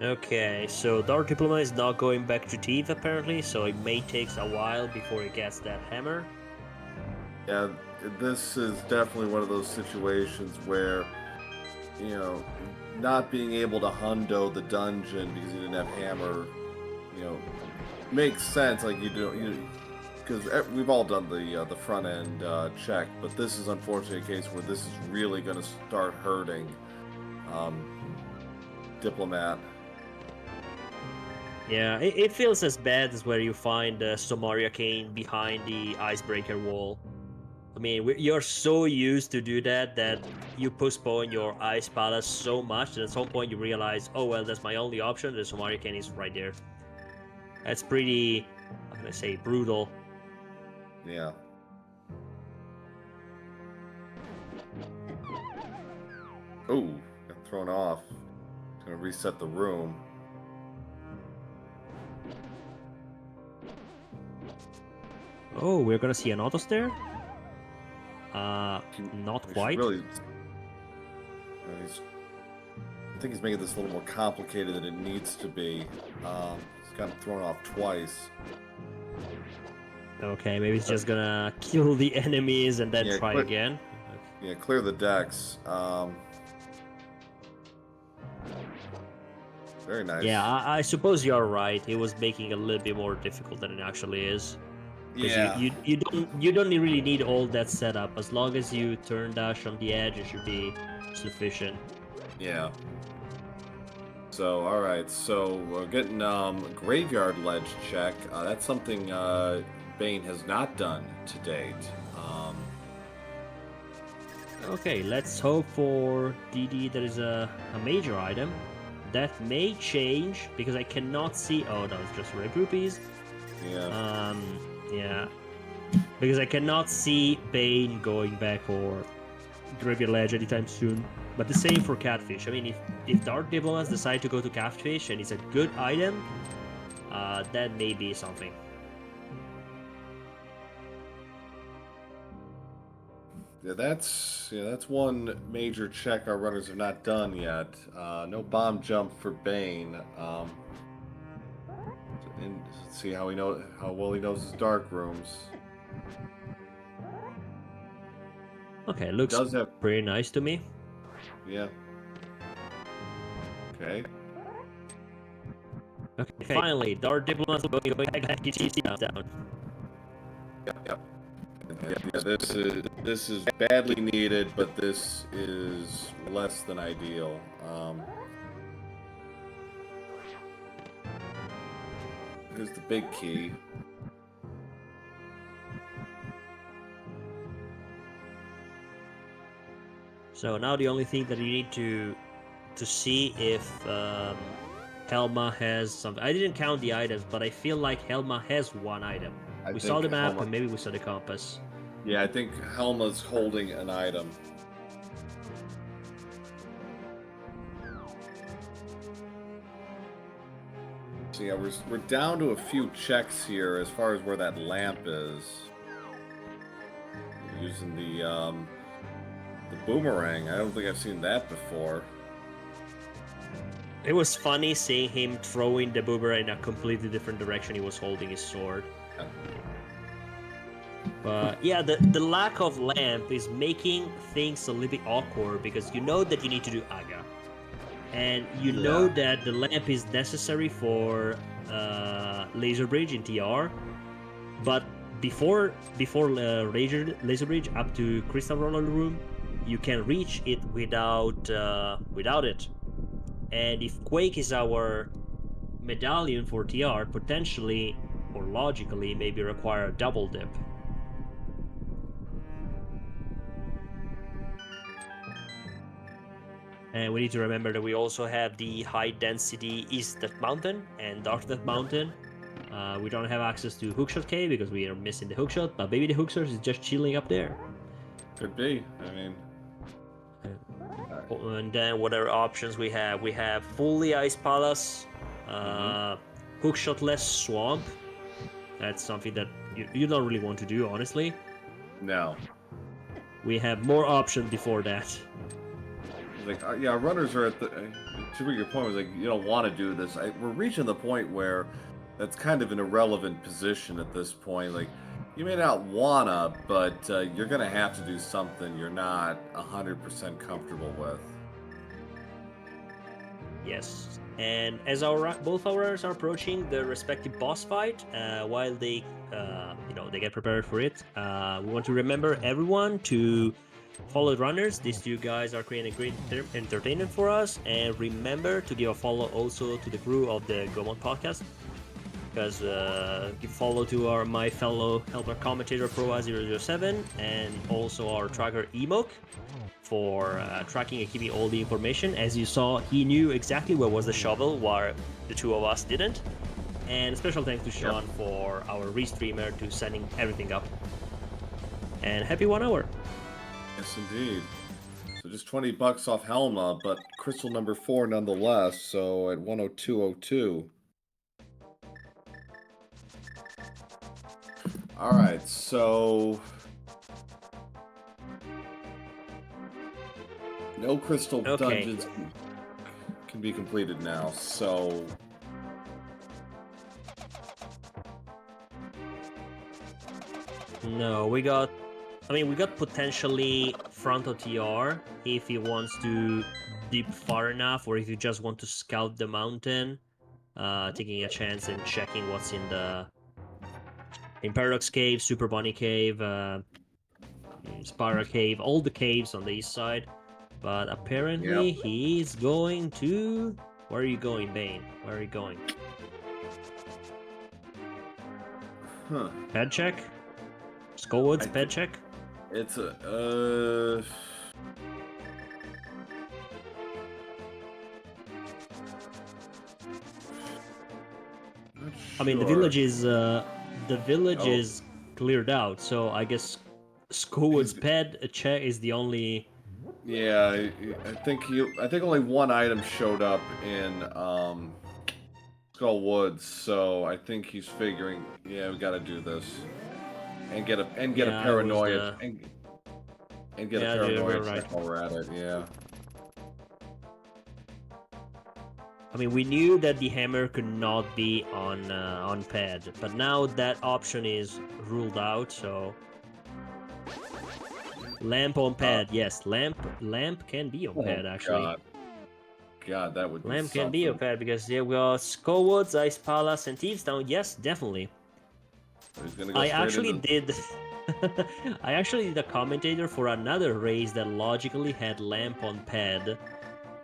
Okay, so DarkDiplomat is not going back to Thief apparently, so it may take a while before he gets that hammer. Yeah, this is definitely one of those situations where, you know, not being able to hundo the dungeon because you didn't have hammer, you know, makes sense. Like because we've all done the front end check, but this is unfortunately a case where this is really going to start hurting Diplomat. Yeah, it feels as bad as where you find Somaria Kane behind the icebreaker wall. I mean, you're so used to do that you postpone your Ice Palace so much that at some point you realize, oh well, that's my only option. The Somaria Kane is right there. That's pretty, how can I say, brutal. Yeah. Oh, got thrown off. It's gonna reset the room. Oh, we're gonna see an auto stair? Not quite. Really, I think he's making this a little more complicated than it needs to be. He's gotten thrown off twice. Okay, maybe he's just gonna kill the enemies and then try again. Yeah, clear the decks. Very nice. Yeah, I suppose you're right. It was making it a little bit more difficult than it actually is. Yeah. You don't really need all that setup. As long as you turn dash on the edge, it should be sufficient. Yeah. So all right. So we're getting graveyard ledge check. That's something Bane has not done to date. Okay, let's hope for DD there is a major item. That may change because I cannot see. Oh, no, it's just red rupees. Yeah. Yeah. Because I cannot see Bane going back for Graveyard Ledge anytime soon. But the same for Catfish. I mean, if Dark Diplomats decide to go to Catfish and it's a good item, that may be something. Yeah, that's one major check our runners have not done yet. No bomb jump for Bane. And let's see how well he knows his dark rooms. Okay, looks pretty nice to me. Yeah. Okay. Okay, finally, Dark Diplomats will go back down. Yep. Yeah, this is badly needed, but this is less than ideal. Here's the big key. So now the only thing that you need to see if Helma has something. I didn't count the items, but I feel like Helma has one item. I We saw think the map, Helma. and maybe we saw the compass. Yeah, I think Helma's holding an item. So yeah, we're down to a few checks here as far as where that lamp is. Using the boomerang. I don't think I've seen that before. It was funny seeing him throwing the boomerang in a completely different direction. He was holding his sword. But yeah, the lack of lamp is making things a little bit awkward because you know that you need to do Aga. And you know that the lamp is necessary for Laser Bridge in TR. But before Laser Bridge up to Crystal Roller Room, you can reach it without it. And if Quake is our medallion for TR, potentially or logically maybe require a double dip. And we need to remember that we also have the high density East Mountain and Dark Mountain. We don't have access to Hookshot Cave because we are missing the Hookshot, but maybe the Hookshot is just chilling up there. Could be. I mean. And then what other options we have? We have fully Ice Palace, Hookshotless Swamp. That's something that you don't really want to do, honestly. No. We have more options before that. Like, yeah, runners are at the. To your point was like, you don't want to do this. We're reaching the point where that's kind of an irrelevant position at this point. Like, you may not wanna, but you're gonna have to do something you're not 100% comfortable with. Yes, and as both our runners are approaching the respective boss fight, while they, they get prepared for it, we want to remember everyone to follow the runners. These two guys are creating great entertainment for us, and remember to give a follow also to the crew of the Gomon podcast. Because give follow to my fellow helper commentator Proa007 and also our tracker Emok for tracking and keeping all the information. As you saw, he knew exactly where was the shovel, while the two of us didn't. And special thanks to Sean for our restreamer to setting everything up. And happy 1 hour. Yes, indeed. So just $20 off Helma, but crystal number 4 nonetheless. So at 102.02. All right, so no crystal dungeons can be completed now. So no, we got potentially Frontal TR if he wants to dip far enough, or if you just want to scout the mountain, taking a chance and checking what's in Paradox Cave, Super Bunny Cave, Spira Cave, all the caves on the east side. But apparently he's going to... Where are you going, Baen? Where are you going? Ped check? Skullwood's ped check? It's a... I mean, the village is is cleared out, so I guess Skullwood's ped check is the only. Yeah, I think only one item showed up in Skull Woods, so I think he's figuring, yeah, we got to do this and get a paranoia and get a paranoia check while we're at it. Yeah. I mean, we knew that the hammer could not be on ped, but now that option is ruled out. So lamp on ped, yes, lamp can be on ped actually. God, that would be lamp something. Can be on ped because there we got Skullwoods, Ice Palace, and Thieves Town. Yes, definitely. I actually did. I actually did a commentator for another race that logically had lamp on ped.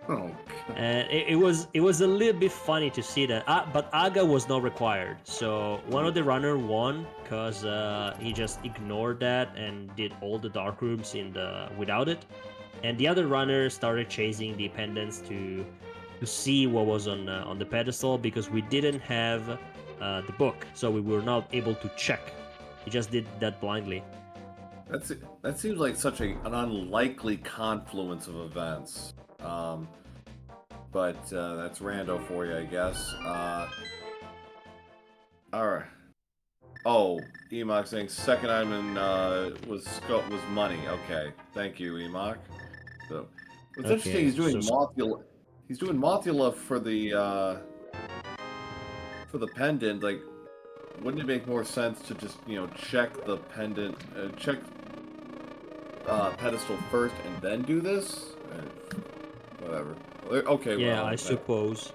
Oh, God. And it was a little bit funny to see that. But Aga was not required, so one of the runner won because he just ignored that and did all the dark rooms without it, and the other runner started chasing the pendants to see what was on the pedestal because we didn't have the book, so we were not able to check. He just did that blindly. That seems like such an unlikely confluence of events. But that's rando for you, I guess. All right. Oh, Emok saying second item was money. Okay, thank you, Emok. So what's interesting, Okay, he's doing so Mothula. He's doing Mothula for the pendant. Like, wouldn't it make more sense to just check the pendant, check pedestal first, and then do this? Whatever. Okay, yeah, well, I suppose.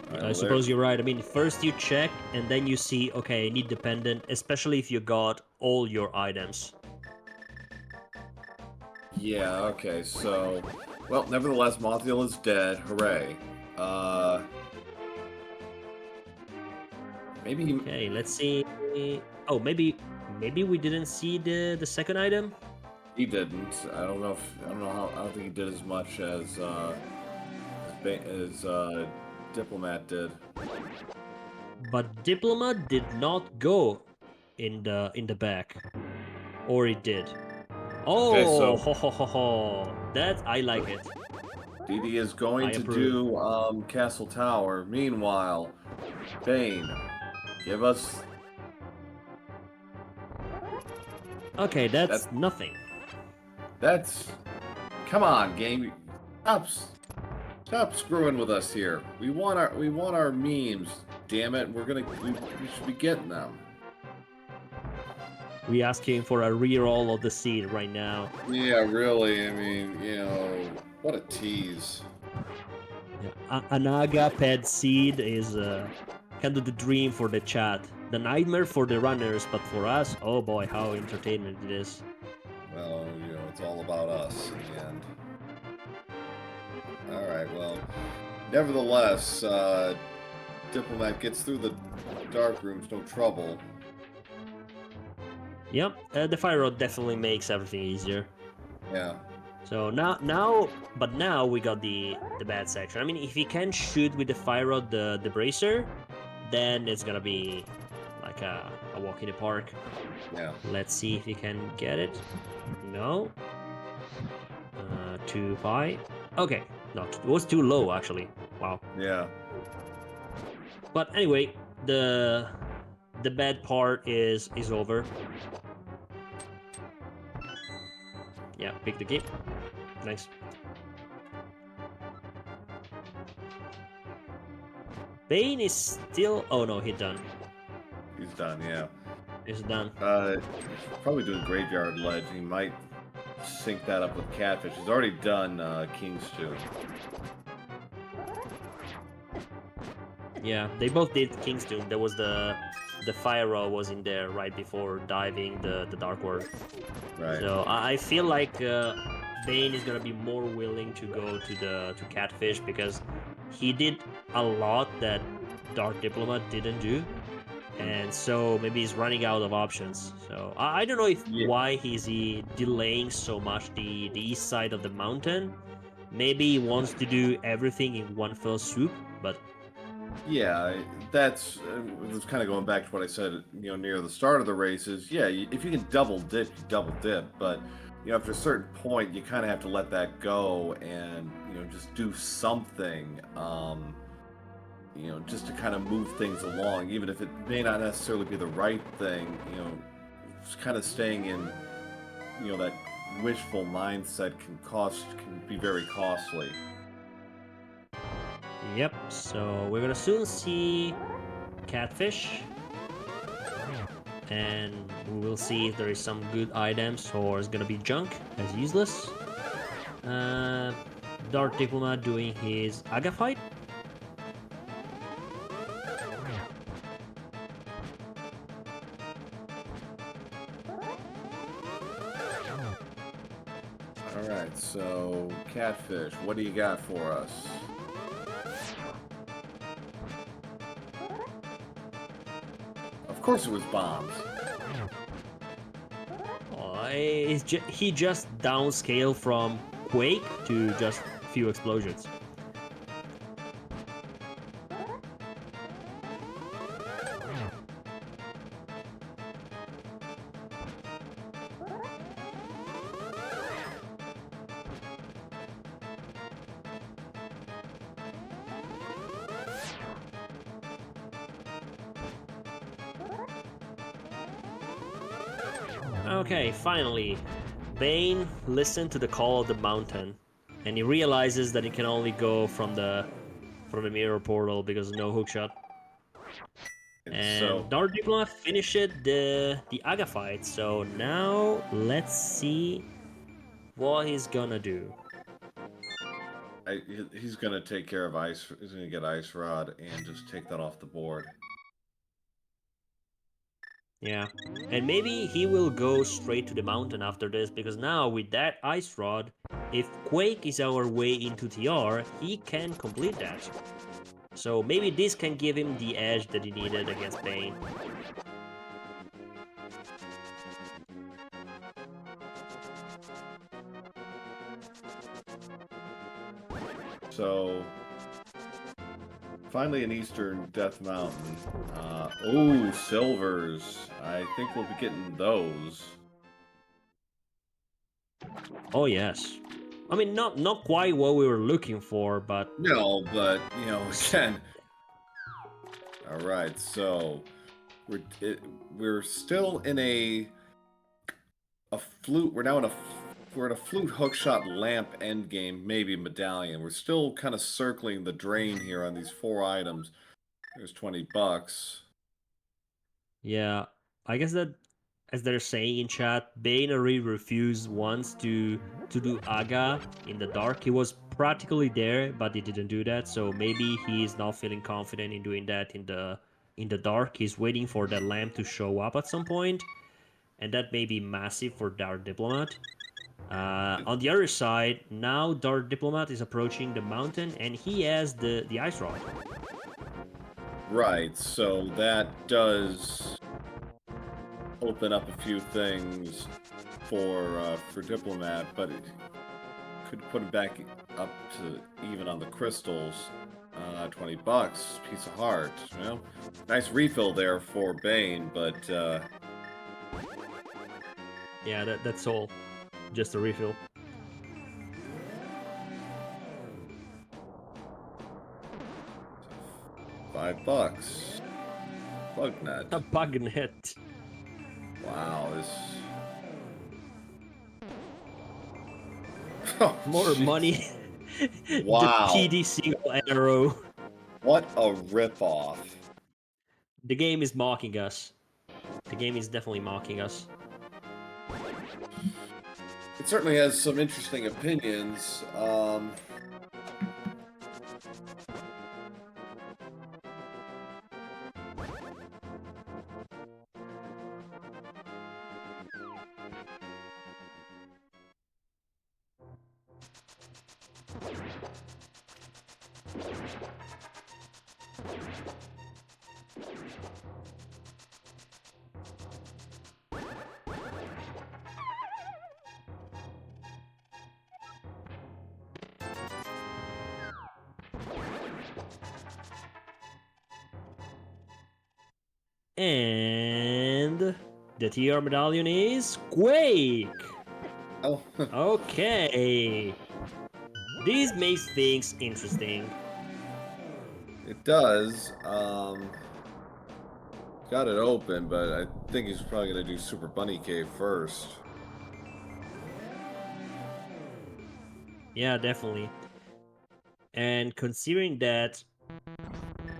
alright, I well, there. suppose you're right. I mean, first you check and then you see, okay, I need dependent, especially if you got all your items. Yeah. Okay. So, well, nevertheless, Mothula is dead. Hooray. Uh, maybe Okay, let's see. Oh, maybe we didn't see the second item. he didn't. I don't know how. I don't think he did as much as Diplomat did. But Diplomat did not go in the back, or it did. Okay, Oh, so ho ho ho ho! That I like it. DD is going I to approve. do Castle Tower. Meanwhile, Bane, give us Okay, that's that's nothing. that's. Come on, game. Stop, stop screwing with us here. We want our memes. Damn it, we should be getting them. We asking for a reroll of the seed right now. Yeah, really. I mean, what a tease. Yeah. Anaga Pet Seed is kind of the dream for the chat, the nightmare for the runners, but for us, oh boy, how entertainment it is. Well, it's all about us in the end. All right. Well, nevertheless, Diplomat gets through the dark rooms, no trouble. Yep, the fire rod definitely makes everything easier. Yeah. So now we got the bad section. I mean, if he can shoot with the fire rod the bracer, then it's gonna be like a walk in the park. Yeah. Let's see if he can get it. No. Too high. Okay, no, it was too low actually. Wow. Yeah. But anyway, the bad part is over. Yeah, pick the game. Nice. Bane is still. Oh no, he's done. He's done. Yeah. He's done. Probably doing Graveyard Ledge. He might sync that up with Catfish. He's already done King's Stew. Yeah, they both did Kingston. There was the fire roll was in there right before diving the Dark World. Right. So I feel like Bane is gonna be more willing to go to Catfish because he did a lot that Dark Diplomat didn't do, and so maybe he's running out of options. So I don't know if why he delaying so much the east side of the mountain. Maybe he wants to do everything in one fell swoop, but yeah, that's kind of going back to what I said. Near the start of the races. Yeah, if you can double dip, you double dip. But after a certain point, you kind of have to let that go and just do something. Just to kind of move things along, even if it may not necessarily be the right thing. Just kind of staying in, that wishful mindset can be very costly. Yep, so we're gonna soon see Catfish, and we will see if there is some good items or it's gonna be junk as useless. Dark Diplomat doing his Aga fight. All right, so Catfish, what do you got for us? Of course it was bombs. He just downscaled from Quake to just few explosions. Okay, finally, Bane listened to the call of the mountain, and he realizes that he can only go from the mirror portal because no hookshot. And And so DarkDiplomat finished the Aga fight, so now let's see what he's gonna do. he's gonna take care of ice. He's gonna get Ice Rod and just take that off the board. Yeah, and maybe he will go straight to the mountain after this, because now with that Ice Rod, if Quake is our way into TR, he can complete that. So maybe this can give him the edge that he needed against Bane. So finally, an Eastern Death Mountain. Oh, silvers. I think we'll be getting those. Oh yes. I mean, not quite what we were looking for, but No, but you know, again. All right, so we're still in a flute. We're in a flute hookshot lamp end game, maybe medallion. We're still kind of circling the drain here on these 4 items. There's $20. yeah, I guess that, as they're saying in chat, Bane already refused once to do Aga in the dark. He was practically there, but he didn't do that. So maybe he's not feeling confident in doing that in the dark. He's waiting for that lamp to show up at some point, and that may be massive for Dark Diplomat. On the other side, now Dark Diplomat is approaching the mountain, and he has the ice rod. Right, so that does open up a few things for Diplomat, but it could put him back up to even on the crystals. $20, piece of heart. You know, nice refill there for Bane, but Yeah, that's all. Just a refill. $5. Bug net. A bug net. Wow, this. More Jeez. money. Wow. The PD single arrow. What a ripoff. The game is mocking us. The game is definitely mocking us. It certainly has some interesting opinions. And the TR medallion is Quake. Oh, Okay. This makes things interesting. it does. Got it open, but I think he's probably gonna do Super Bunny Cave first. Yeah, definitely. And considering that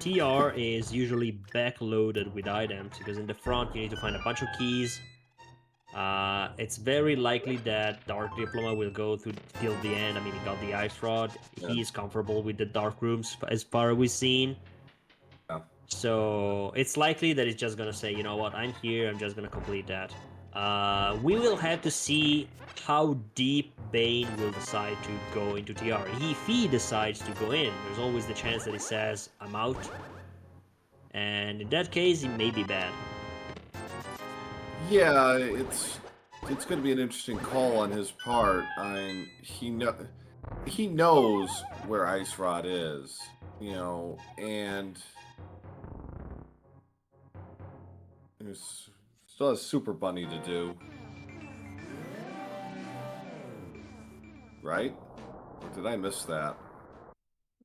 TR is usually backloaded with items, because in the front you need to find a bunch of keys. It's very likely that Dark Diploma will go through till the end. I mean, he got the Ice Rod. Yeah. He is comfortable with the Dark Rooms as far as we've seen. Yeah. So it's likely that he's just gonna say, you know what, I'm here, I'm just gonna complete that. We will have to see how deep Bane will decide to go into TR. If he decides to go in, there's always the chance that he says, I'm out. And in that case, it may be bad. Yeah, it's going to be an interesting call on his part. He knows where Ice Rod is, you know, and there's still has Super Bunny to do, right? Or did I miss that?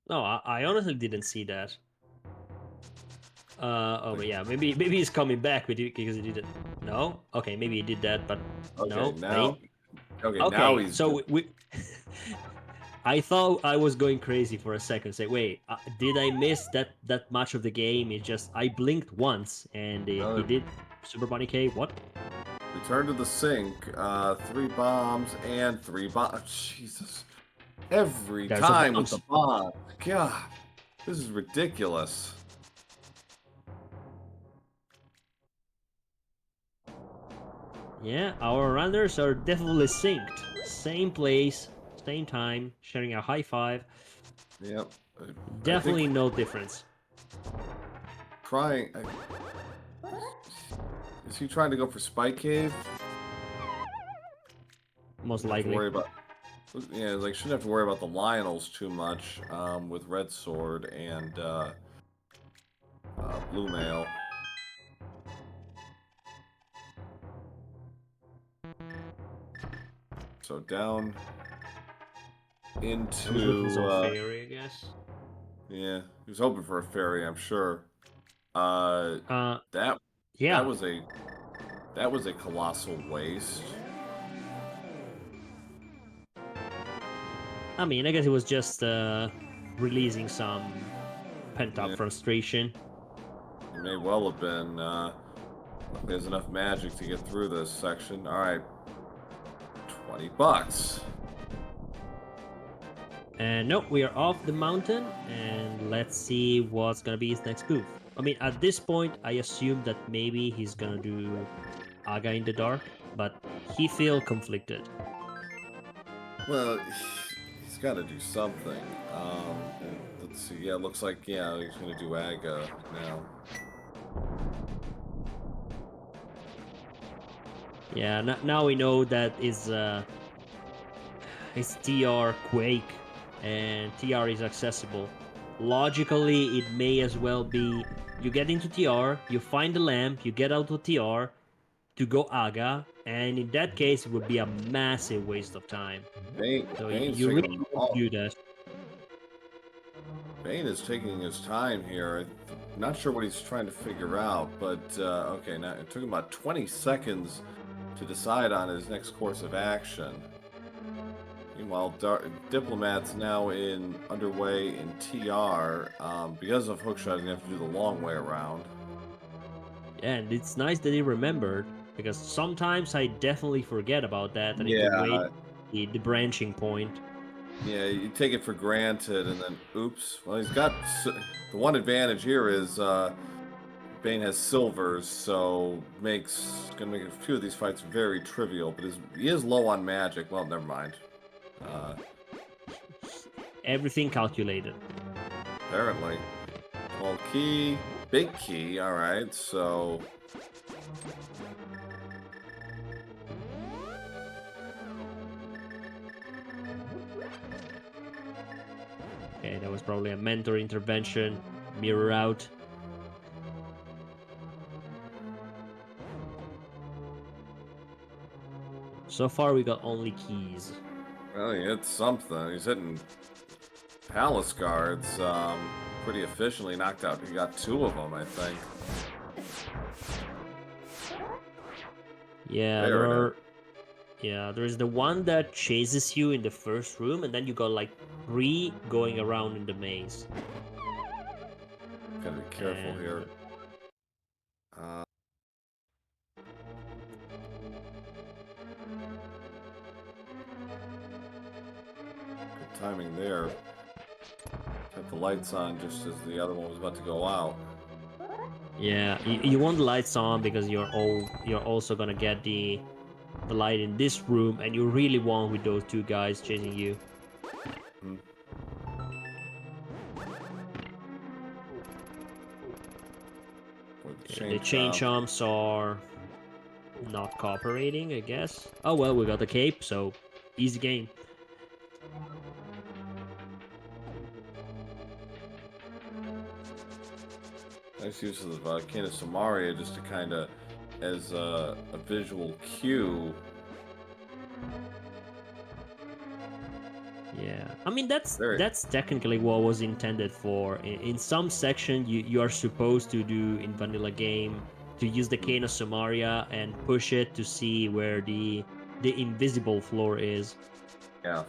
No, I honestly didn't see that. Oh, Like, but yeah, maybe he's coming back because he didn't. No, okay, maybe he did that, but okay, no, Bane. now Okay, he's so we I thought I was going crazy for a second. Say, wait, did I miss that much of the game? It just I blinked once and he uh, did Super Bunny K. What? return to the sink. 3 bombs and 3 bombs. Jesus. Every There's a time with the bombs. bomb. God, this is ridiculous. Yeah, our runners are definitely synced. Same place, same time, sharing a high five. Yep. I think Definitely no difference. trying. Is he trying to go for Spike Cave? Most Shouldn't have to likely. worry about. Yeah, like shouldn't have to worry about the Lionels too much with Red Sword and Blue Mail. So down I was looking into some fairy, I guess. yeah, he was hoping for a fairy, I'm sure. Uh, Uh, that that yeah. was a that was a colossal waste. I mean, I guess it was just releasing some pent-up Yeah, frustration. it may well have been. There's enough magic to get through this section. All right, $20. And no, we are off the mountain, and let's see what's gonna be his next move. I mean, at this point, I assume that maybe he's gonna do Aga in the dark, but he feel conflicted. Well, he's got to do something. Let's see. Yeah, it looks like he's gonna do Aga now. Yeah, now we know that is TR Quake, and TR is accessible. Logically, it may as well be you get into TR, you find the lamp, you get out of TR to go Aga, and in that case, it would be a massive waste of time. So Bane's you really taking want to do that. Bane is taking his time here. I'm not sure what he's trying to figure out, but okay. Now it took him about 20 seconds to decide on his next course of action. Meanwhile, Diplomat's now underway in TR. Because of hookshot, he's gonna have to do the long way around. And it's nice that he remembered, because sometimes I definitely forget about that. I need to wait Yeah, the branching point. yeah. You take it for granted, and then oops. Well, he's got the one advantage here is Bane has silvers, so gonna make a few of these fights very trivial. But he is low on magic. Well, never mind. Uh, Everything calculated. Apparently. Small key, big key, alright, so... Okay, that was probably a mentor intervention. Mirror out. So far, we got only keys. Well, he hit something. He's hitting palace guards pretty efficiently. Knocked out. He got 2 of them, I think. Yeah, There it is. there's the one that chases you in the first room, and then you got like 3 going around in the maze. Gotta be careful And here. Uh, Good timing there. Kept the lights on just as the other one was about to go out. Yeah, you want the lights on because you're also gonna get the light in this room, and you really want with those two guys chasing you. Hmm. For the Yeah, the chain chain chomp. chomps are not cooperating, I guess. Oh well, we got the cape, so easy game. Nice use of the Volcano Samaria just to kind of as a visual cue. Yeah, I mean Very. that's technically what was intended for. In some section, you are supposed to do in vanilla game to use the cane of Samaria and push it to see where the invisible floor is. Yeah.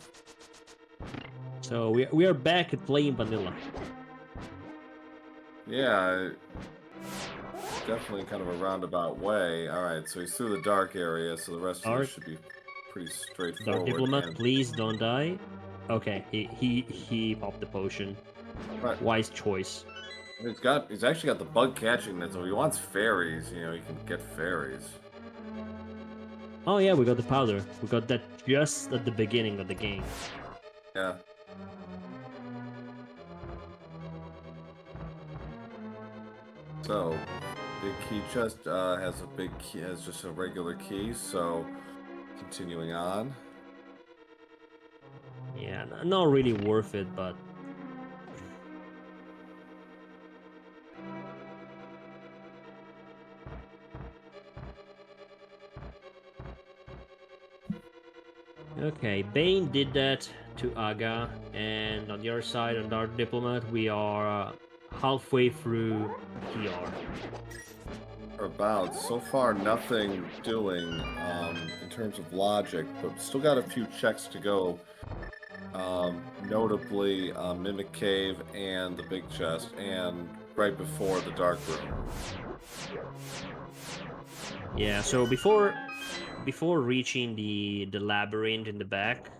So we are back at playing vanilla. Yeah. Definitely kind of a roundabout way. All right, so he's through the dark area, so the rest of this Dark should be pretty Dark straightforward. Diplomat, And please don't die. Okay, he popped the potion. but Wise choice. he's actually got the bug catching that, so if he wants fairies, you know, he can get fairies. Oh yeah, we got the powder. We got that just at the beginning of the game. Yeah. So, big key chest has a big key, has just a regular key. So, continuing on. Yeah, not really worth it, but okay. Bane did that to Aga, and on the other side, on Dark Diplomat, we are halfway through TR. About so far, nothing doing in terms of logic, but still got a few checks to go. Notably, Mimic Cave and the big chest, and right before the dark room. Yeah. So before reaching the labyrinth in the back,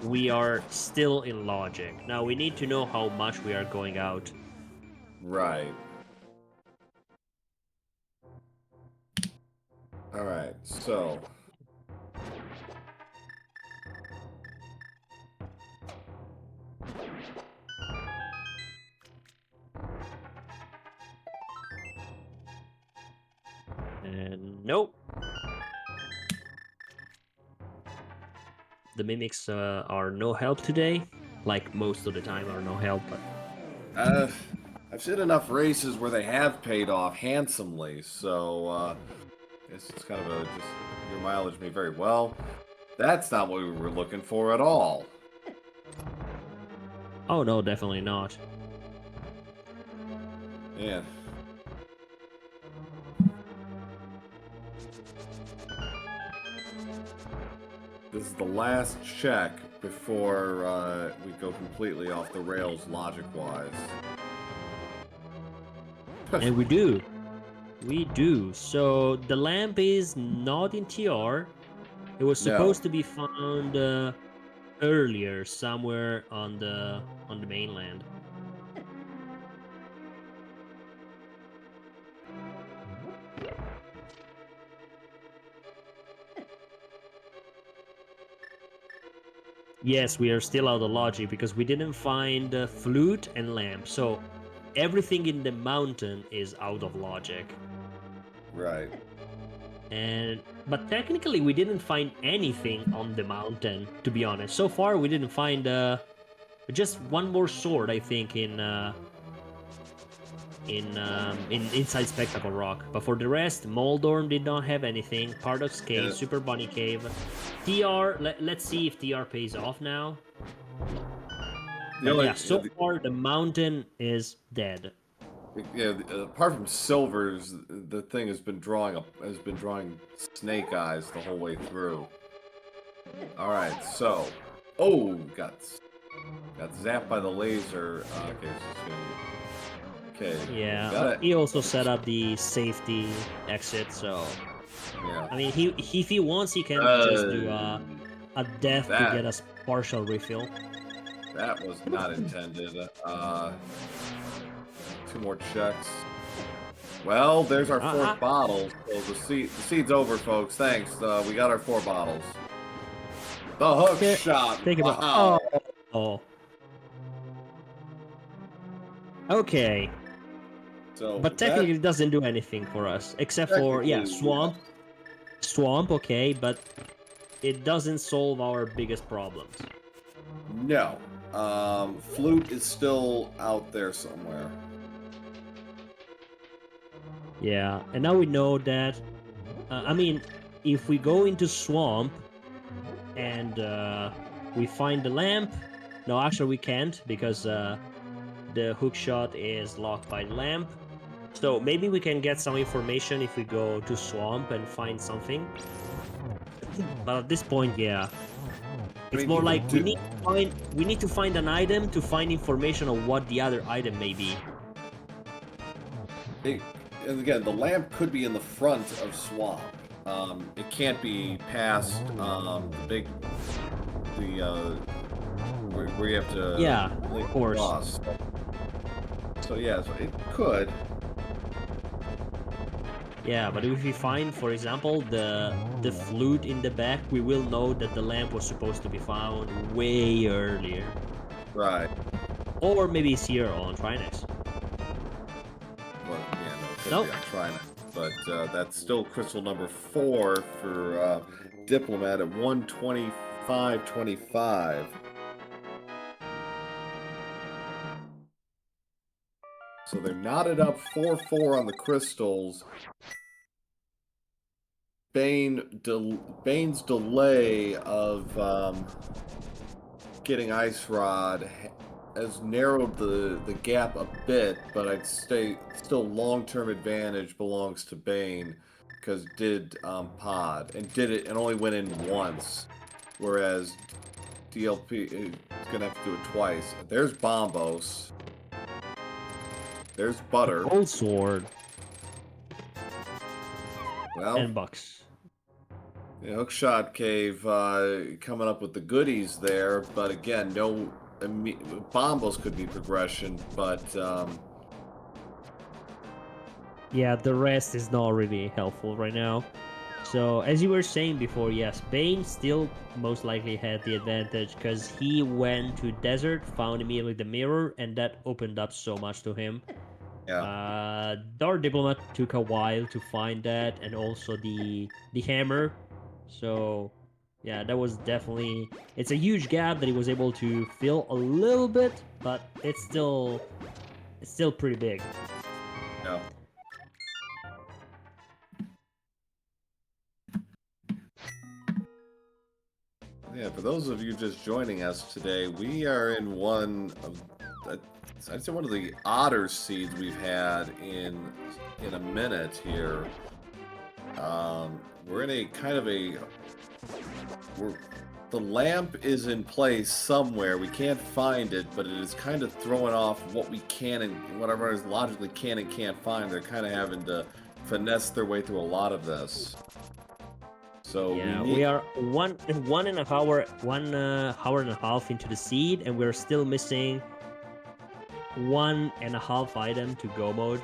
we are still in logic. Now we need to know how much we are going out. Right. All right. So, And nope. The mimics are no help today. Like most of the time are no help, but uh, I've seen enough races where they have paid off handsomely. So, guess it's kind of a just your mileage may very well. That's not what we were looking for at all. oh no, definitely not. Yeah. This is the last check before we go completely off the rails logic-wise. And we do. We do. So the lamp is not in TR. It was No. supposed to be found earlier somewhere on the mainland. Yes, we are still out of logic because we didn't find flute and lamp. So everything in the mountain is out of logic. Right. And but technically we didn't find anything on the mountain, to be honest. So far we didn't find just one more sword, I think, in inside Spectacle Rock. But for the rest, Moldorm did not have anything. Paradox Cave, Yeah. Super Bunny Cave, TR. Let's see if TR pays off now. But yeah, so far the mountain is dead. Apart from silvers, the thing has been drawing snake eyes the whole way through. All right, so got zapped by the laser. Okay, Yeah, got it. he also set up the safety exit, so Yeah. I mean, if he wants, he can just do a death to get us partial refill. That was not intended. Two more checks. Well, there's our Uh, fourth bottle. So the seed's over, folks. Thanks. We got our 4 bottles. The hook Okay, shot. think about. Wow. Oh. Okay. So But that technically it doesn't do anything for us. Except for, yeah, technically, swamp. Swamp, okay, but it doesn't solve our biggest problems. no. Flute is still out there somewhere. Yeah, and now we know that. I mean, if we go into swamp and we find the lamp. No, actually we can't because the hook shot is locked by the lamp. So maybe we can get some information if we go to swamp and find something. But at this point, yeah, I it's mean, more you like could do. we need to find an item to find information on what the other item may be. And again, the lamp could be in the front of swamp. It can't be past where you have to Yeah, link of course. across. So yeah, so it could. Yeah, but if we find, for example, the flute in the back, we will know that the lamp was supposed to be found way earlier. Right. Or maybe it's here on Trinex. But yeah, no, it could Nope. be on Trinity. But that's still crystal number 4 for Diplomat at 125.25. So they're knotted up 4-4 on the crystals. Bane's delay of getting Ice Rod has narrowed the gap a bit, but I'd say still long-term advantage belongs to Bane because did pod and did it and only went in once, whereas DLP is gonna have to do it twice. There's Bombos. There's Butter. Old sword. Well, 10 bucks. yeah, Hookshot Cave coming up with the goodies there, but again, no Bombos could be progression, but Yeah, the rest is not really helpful right now. So, as you were saying before, yes, Bane still most likely had the advantage because he went to desert, found immediately the mirror, and that opened up so much to him. yeah. Dark Diplomat took a while to find that, and also the hammer. So, yeah, that was definitely it's a huge gap that he was able to fill a little bit, but it's still pretty big. No. Yeah, for those of you just joining us today, we are in one of I'd say one of the odder seeds we've had in a minute here. We're in a kind of a the lamp is in place somewhere. We can't find it, but it is kind of throwing off what we can and whatever is logically can and can't find. They're kind of having to finesse their way through a lot of this. So yeah, we are one and a hour, 1 hour and a half into the seed, and we're still missing 1.5 item to go mode.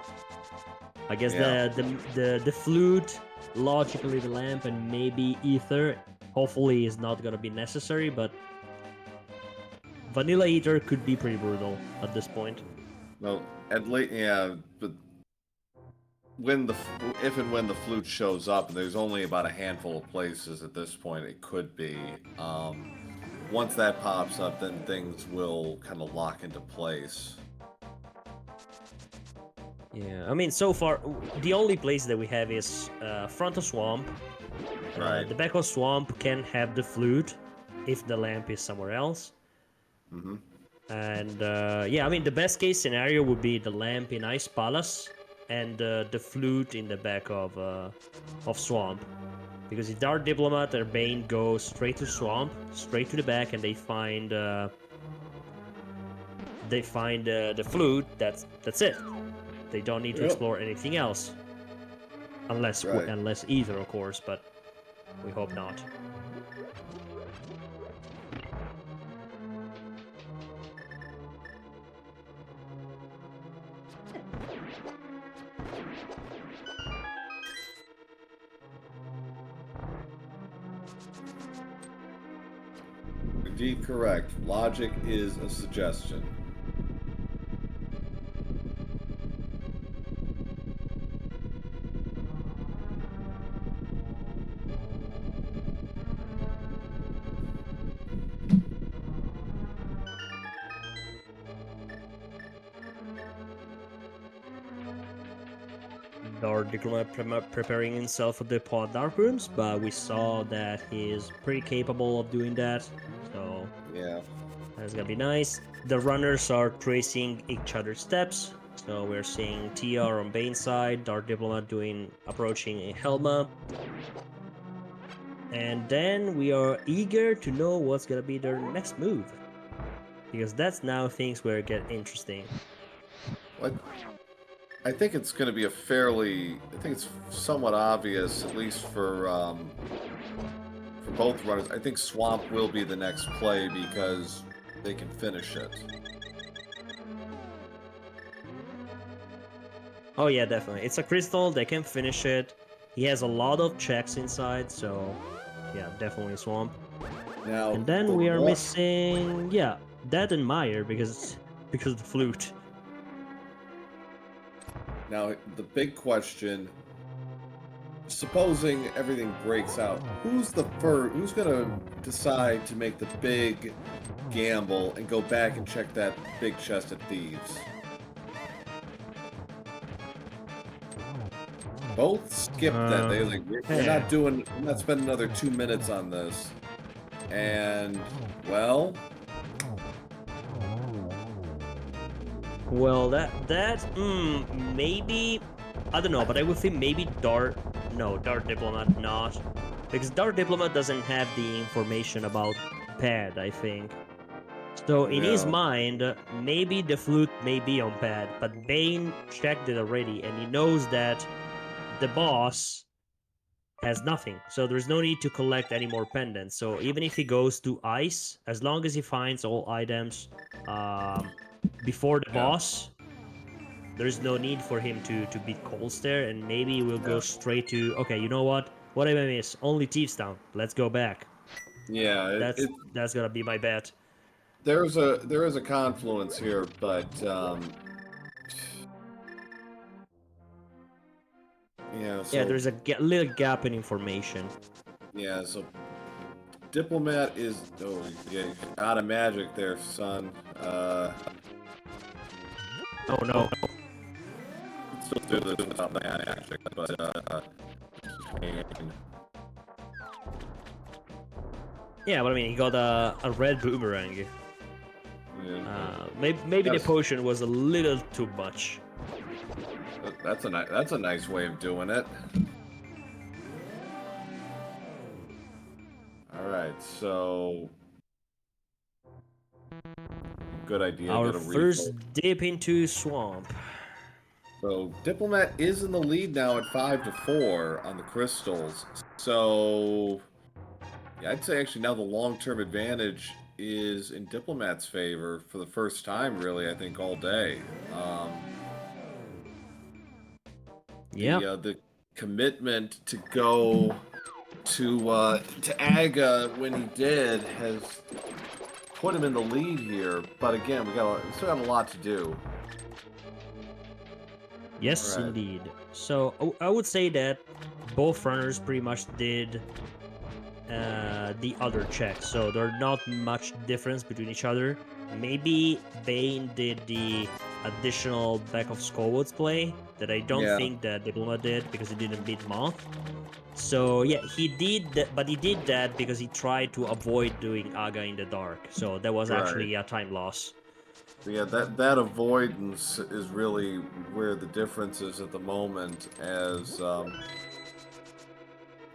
I guess Yeah. the flute, logically the lamp, and maybe ether. Hopefully is not gonna be necessary, but vanilla ether could be pretty brutal at this point. Well, at least, yeah, but if and when the flute shows up, there's only about a handful of places at this point it could be. Once that pops up, then things will kind of lock into place. Yeah, I mean, so far, the only place that we have is front of swamp. Right. The back of swamp can have the flute if the lamp is somewhere else. Mm-hmm. And yeah, I mean, the best case scenario would be the lamp in Ice Palace and the flute in the back of swamp. Because if Dark Diplomat or Bane go straight to swamp, straight to the back, and they find the flute, that's it. They don't need to explore anything else, unless ether, of course. But we hope not. indeed correct. Logic is a suggestion. DarkDiplomat preparing himself for the pod dark rooms, but we saw that he's pretty capable of doing that. So Yeah. that's gonna be nice. The runners are tracing each other's steps. So we're seeing TR on Bane's side, DarkDiplomat approaching a Helma. And then we are eager to know what's gonna be their next move. Because that's now things where it get interesting. What? I think it's going to be I think it's somewhat obvious, at least for both runners. I think Swamp will be the next play because they can finish it. Oh yeah, definitely. It's a crystal, they can finish it. He has a lot of checks inside, so yeah, definitely Swamp. Now, And then we are missing, yeah, that and Meyer because of the flute. Now, the big question, supposing everything breaks out, who's going to decide to make the big gamble and go back and check that big chest of thieves? Both skipped that. They were like, we're not spending another 2 minutes on this. And, well... Well, maybe, I don't know, but I would think maybe DarkDiplomat not. Because DarkDiplomat doesn't have the information about pad, I think. So in his mind, maybe the flute may be on pad, but Bane checked it already, and he knows that the boss has nothing. So there's no need to collect any more pendants. So even if he goes to ice, as long as he finds all items before the boss, there's no need for him to beat Cold Stare, and maybe we'll go straight to, okay, you know what? What did I miss? Only Thieves Town. Let's go back. Yeah, that's gonna be my bet. There is a confluence here, but yeah, there's a little gap in information. Yeah, so Diplomat is out of magic there, son. Oh no. Still do this without magic, but yeah, but I mean, he got a red boomerang. yeah, maybe the potion was a little too much. That's a nice way of doing it. All right, so good idea. Our first dip into Swamp. So Diplomat is in the lead now at 5-4 on the crystals. So yeah, I'd say actually now the long-term advantage is in Diplomat's favor for the first time, really. I think all day. Yeah. The commitment to go to Aga when he did has put him in the lead here. But again, we still got a lot to do. Yes, indeed. So I would say that both runners pretty much did the other checks, so there's not much difference between each other. Maybe Bane did the additional back of Skullwood's play that I don't think that Diplomat did because he didn't beat Moth. So yeah, he did that, but he did that because he tried to avoid doing Aga in the dark. So that was actually a time loss. Yeah, that avoidance is really where the difference is at the moment.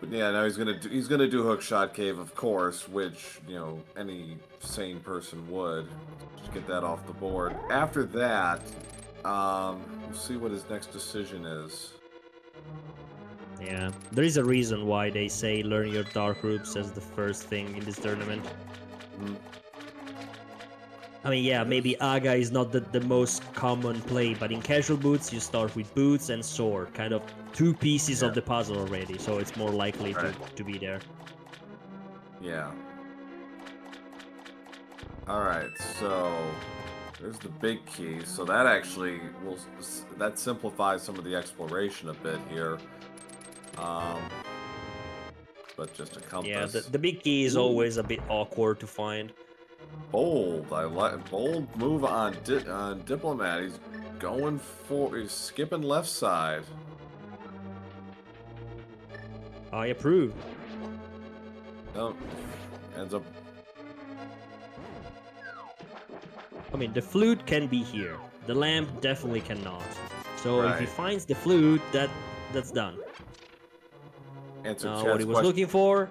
But yeah, now he's gonna do Hookshot Cave, of course, which any sane person would. Just get that off the board. After that, we'll see what his next decision is. Yeah, there is a reason why they say learn your dark groups as the first thing in this tournament. I mean, yeah, maybe Aga is not the most common play, but in casual boots, you start with boots and sword, kind of two pieces of the puzzle already, so it's more likely to be there. Yeah. Alright, so there's the big key. So that actually will that simplifies some of the exploration a bit here. Um, but just a Yeah, compass. the big key is Ooh, always a bit awkward to find. bold. I like bold move on Diplomat. He's skipping left side. I approve. No, ends up. I mean, the flute can be here. The lamp definitely cannot. So if he Right. finds the flute, that's done. Answer What Chad's he was question. looking for.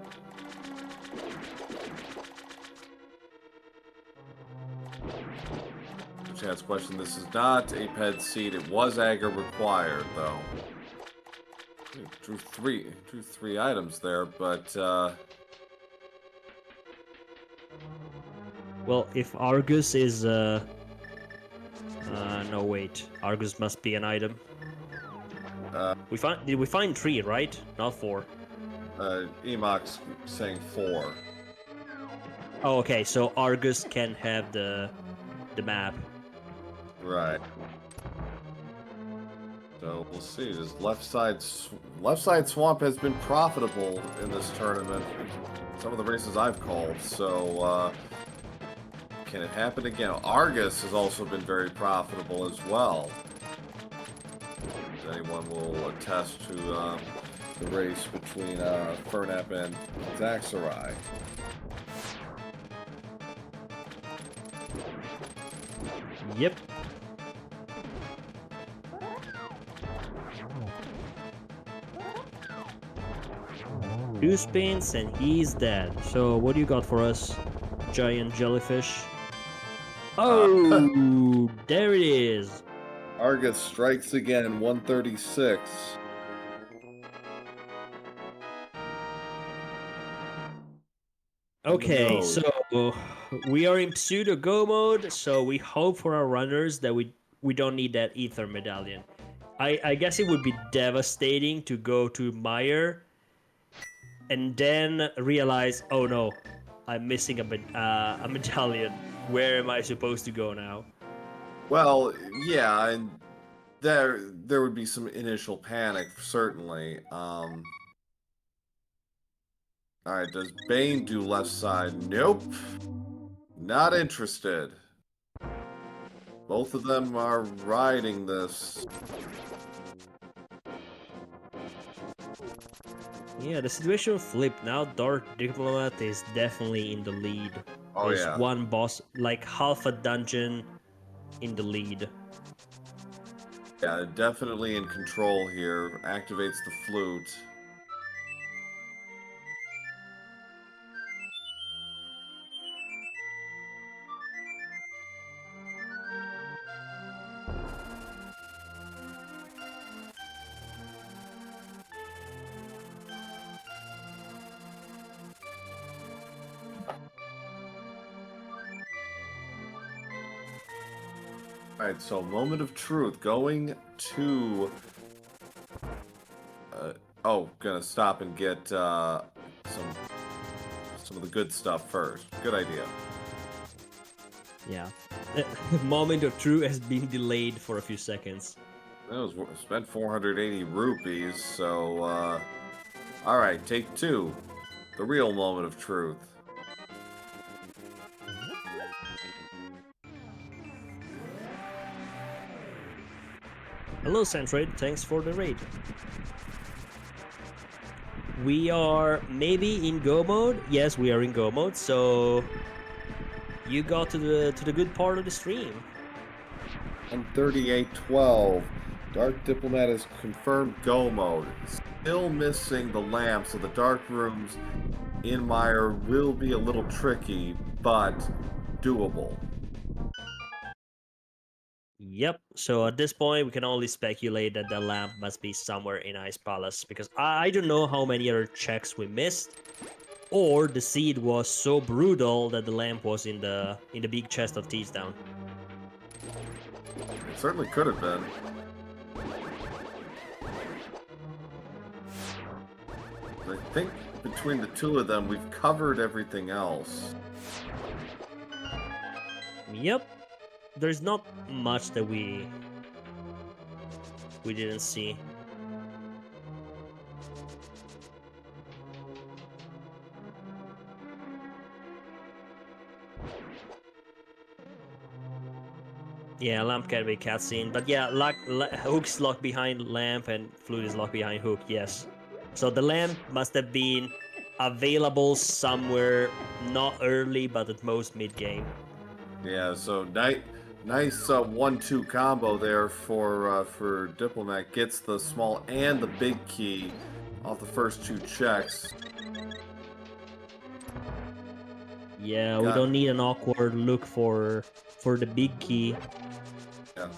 Chad's question. This is not a ped seed. It was agar required, though. Drew three items there, but Well, if Argus is no wait, Argus must be an item. Did we find 3, right? Not 4. Emok's saying 4. Oh, okay. So Argus can have the map. Right. So we'll see. This left side swamp has been profitable in this tournament. Some of the races I've called. So can it happen again? Argus has also been very profitable as well. If anyone will attest to the race between Fernap and Zaxarai. Yep. Two spins and he's dead. So what do you got for us, giant jellyfish? Oh, there it is. Argus strikes again, 136. Okay, No. so we are in pseudo go mode, so we hope for our runners that we don't need that ether medallion. I guess it would be devastating to go to Meyer and then realize, oh no, I'm missing a medallion. Where am I supposed to go now? Well, yeah, and there would be some initial panic, certainly. All right, does Bane do left side? Nope. Not interested. Both of them are riding this. Yeah, the situation flipped. Now DarkDiplomat is definitely in the lead. Oh, There's yeah. one boss, like half a dungeon in the lead. Yeah, definitely in control here. Activates the flute. Alright, so moment of truth. Going to... gonna stop and get some of the good stuff first. Good idea. Yeah. Moment of truth has been delayed for a few seconds. That was spent 480 rupees, so alright, take 2. The real moment of truth. Hello, Centroid. Thanks for the raid. We are maybe in go mode. Yes, we are in go mode. So you got to the good part of the stream. And 3812. Dark Diplomat is confirmed go mode. Still missing the lamp, so the dark rooms in Meyer will be a little tricky, but doable. Yep. So at this point, we can only speculate that the lamp must be somewhere in Ice Palace because I don't know how many other checks we missed, or the seed was so brutal that the lamp was in the big chest of Teasdown. It certainly could have been. I think between the two of them, we've covered everything else. Yep. There's not much that we didn't see. Yeah, Lamp can be cutscene, but yeah, Hook's locked behind Lamp and Flute is locked behind Hook, yes. So the Lamp must have been available somewhere, not early, but at most mid-game. Yeah, so nice 1-2 combo there for Diplomat. Gets the small and the big key off the first 2 checks. Yeah, we don't need an awkward look for the big key. Yeah.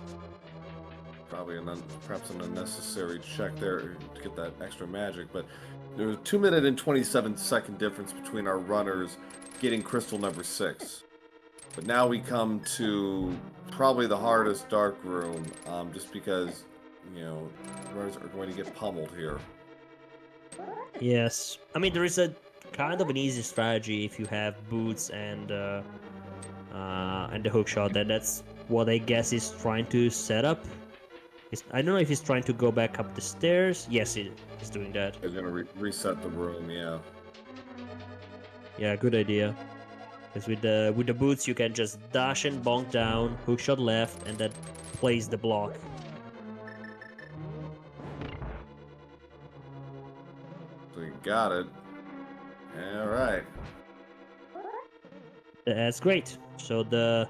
Probably perhaps an unnecessary check there to get that extra magic, but there was a 2-minute and 27-second difference between our runners getting crystal number 6. But now we come to probably the hardest dark room, just because, runners are going to get pummeled here. Yes, I mean there is a kind of an easy strategy if you have boots and the hook shot, and that's what I guess he's trying to set up. I don't know if he's trying to go back up the stairs. Yes, he's doing that. He's gonna reset the room, yeah. Yeah, good idea. Because with the boots you can just dash and bonk down, hook shot left, and then place the block. So you got it. All right. That's great. So the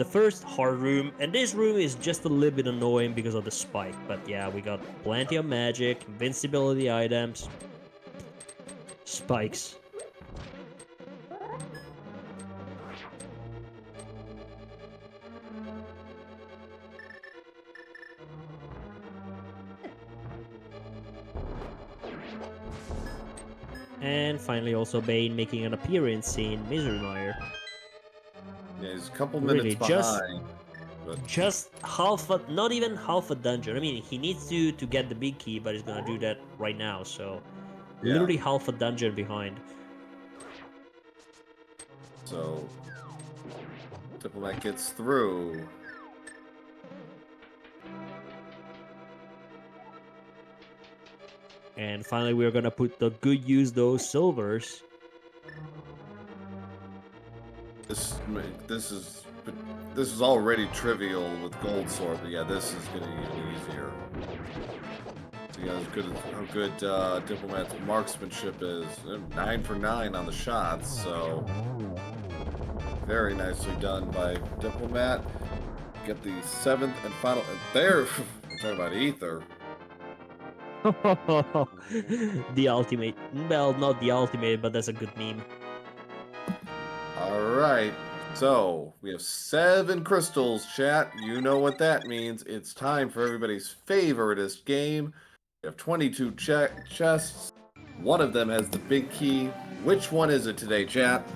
first hard room, and this room is just a little bit annoying because of the spike, but yeah, we got plenty of magic, invincibility items, spikes. And finally also Baen making an appearance in Misery Mire. Yeah, he's a couple Really, minutes behind. Just not even half a dungeon. I mean, he needs to get the big key, but he's gonna do that right now, so Yeah. literally half a dungeon behind. So Diplomat gets through. And finally we're gonna put the good use those silvers. This is already trivial with Gold Sword, but yeah, this is getting even easier. So yeah, how good Diplomat's marksmanship is. 9 for 9 on the shots, so very nicely done by Diplomat. Get the 7th and final. There, we're talking about Ether. The ultimate. Well, not the ultimate, but that's a good meme. All right. So we have 7 crystals, chat. You know what that means. It's time for everybody's favoriteest game. We have 22 chests. One of them has the big key. Which one is it today, chat?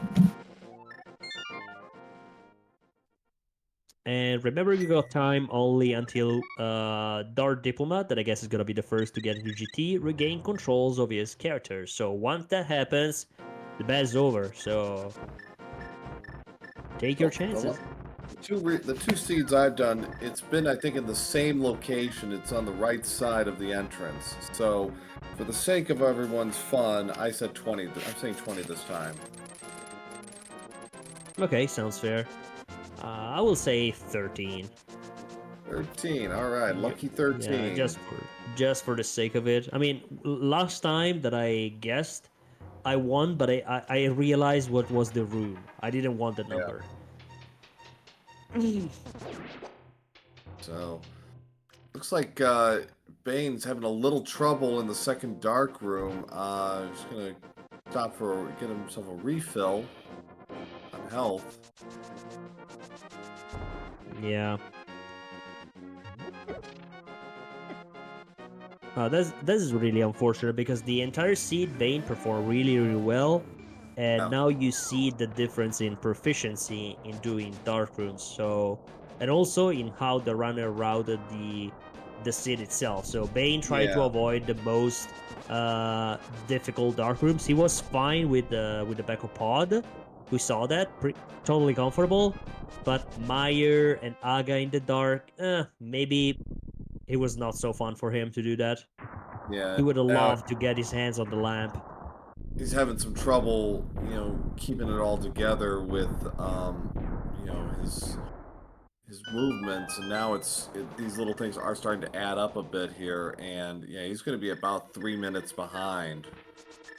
And remember, you got time only until DarkDiplomat, that I guess is gonna be the first to get into GT, regain controls of his character. So once that happens, the bat's over. So take your chances. The 2 seeds I've done, it's been, I think, in the same location. It's on the right side of the entrance. So for the sake of everyone's fun, I said 20. I'm saying 20 this time. Okay, sounds fair. I will say 13. 13, all right, lucky 13. Yeah, just for the sake of it. I mean, last time that I guessed, I won, but I realized what was the room. I didn't want the number. So, looks like Bane's having a little trouble in the second dark room. Just gonna stop get himself a refill on health. Yeah. This is really unfortunate because the entire seed Bane performed really well, and now you see the difference in proficiency in doing dark rooms. So, and also in how the runner routed the seed itself. So Bane tried to avoid the most difficult dark rooms. He was fine with the backup pod, We saw that. Totally comfortable. But Meyer and Aga in the dark, maybe it was not so fun for him to do that. Yeah, He would have loved to get his hands on the lamp. he's having some trouble, keeping it all together with, his movements, and now these little things are starting to add up a bit here, and yeah, he's going to be about 3 minutes behind,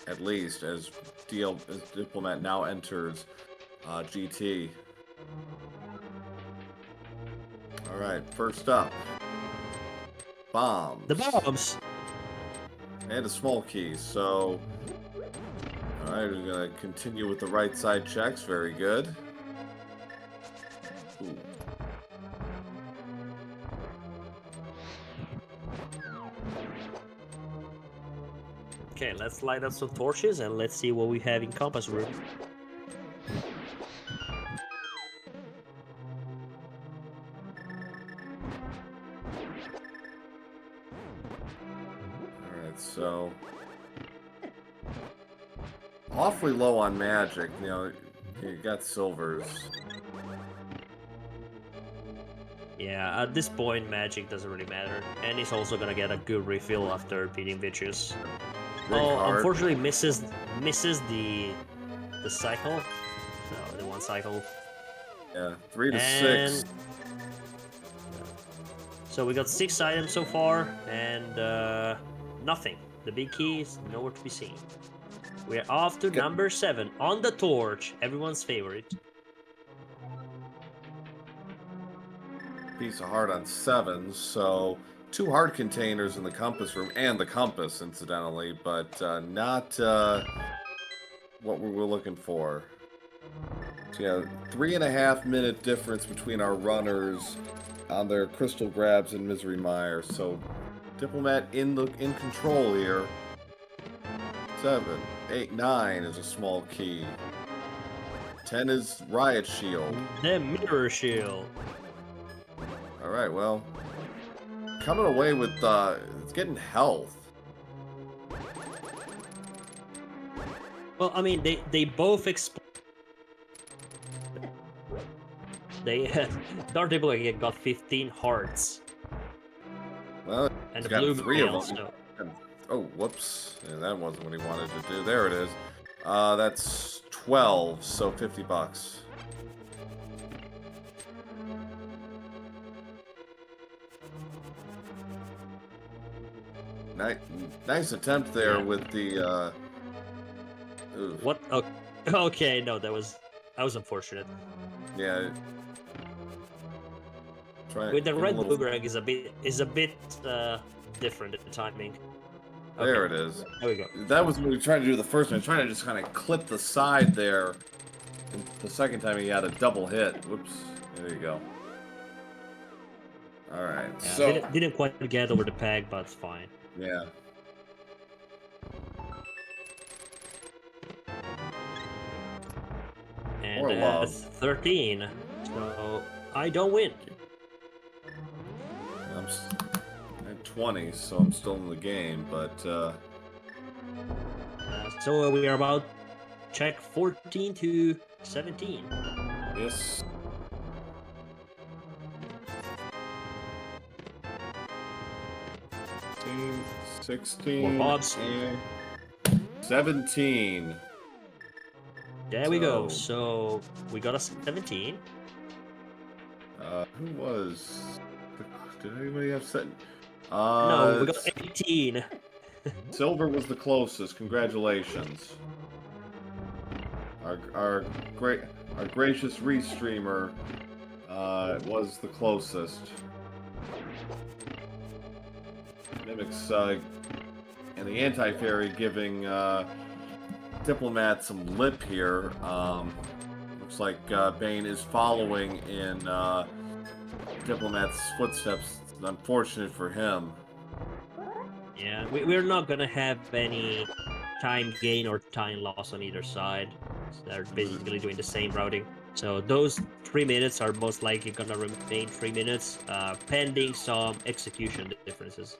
at least, as Diplomat now enters GT. All right, first up, bombs. The bombs. And a small key, so... Alright, we're going to continue with the right side checks. Very good. Ooh. Okay, let's light up some torches and let's see what we have in compass room. Alright, so... awfully low on magic, you got silvers. Yeah, at this point, magic doesn't really matter. And he's also gonna get a good refill after beating Vicious. Unfortunately misses the cycle. So the one cycle. Yeah, 3 to 6. So we got 6 items so far, and nothing. The big key is nowhere to be seen. We're off to number 7 on the torch, everyone's favorite. Piece of heart on 7, so 2 heart containers in the compass room, and the compass, incidentally, but not what we were looking for. So yeah, 3.5 minute difference between our runners on their crystal grabs and Misery Mire. So Diplomat in control here. 7, 8, 9 is a small key. 10 is Riot Shield. The Mirror Shield. Alright, well, coming away with, it's getting health. Well, I mean, they both DarkDiplomat got 15 hearts. Well, And he's the got blue 3 of them. also. Oh, whoops. Yeah, that wasn't what he wanted to do. There it is. That's 12, so $50. Nice attempt there with the, oof. What? Oh, okay, no, that was unfortunate. Yeah. With the red boomerang is a bit different at the timing. Okay. There it is. There we go. That was what we tried to do the first time. Trying to just kind of clip the side there. And the second time he had a double hit. Whoops. There you go. All right. Yeah, so didn't quite get over the peg, but it's fine. Yeah. And that's 13. So I don't win. I'm at 20, so I'm still in the game, but so we are about check 14 to 17. yes. 16, More bobs. and 17. There we go. So we got a 17. Who was? Did anybody have set? No, we got 18. Silver was the closest. Congratulations. Our gracious restreamer was the closest. Mimics and the anti-fairy giving Diplomat some lip here. Looks like Baen is following in Diplomat's footsteps. It's unfortunate for him. Yeah, we're not gonna have any time gain or time loss on either side. So they're basically doing the same routing. So those 3 minutes are most likely gonna remain 3 minutes, pending some execution differences.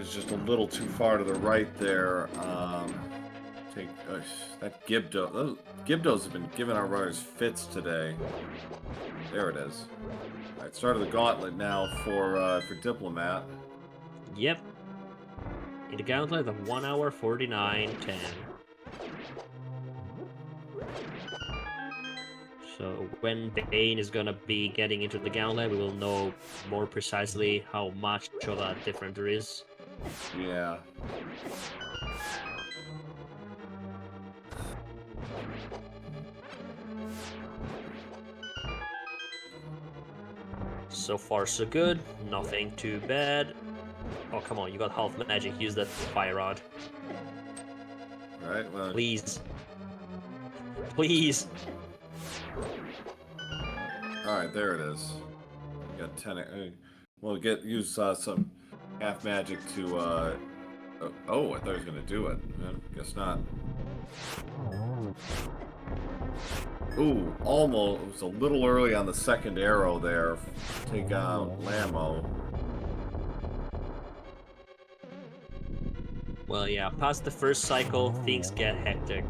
is just a little too far to the right there. Take that Gibdo. Those Gibdos have been giving our runners fits today. There it is. All right, start of the gauntlet now for Diplomat. Yep. In the gauntlet of 1 hour 49:10. So when Baen is gonna be getting into the gauntlet, we will know more precisely how much of a difference there is. Yeah. So far, so good. Nothing too bad. Oh, come on, you got half magic. Use that fire rod. Right. Well. Please. Please. All right, there it is. You got 10. We'll use some half magic to. Oh, I thought he was gonna do it. Guess not. Ooh, almost. It was a little early on the second arrow there. Take out Lamo. Well, yeah, past the first cycle, things get hectic.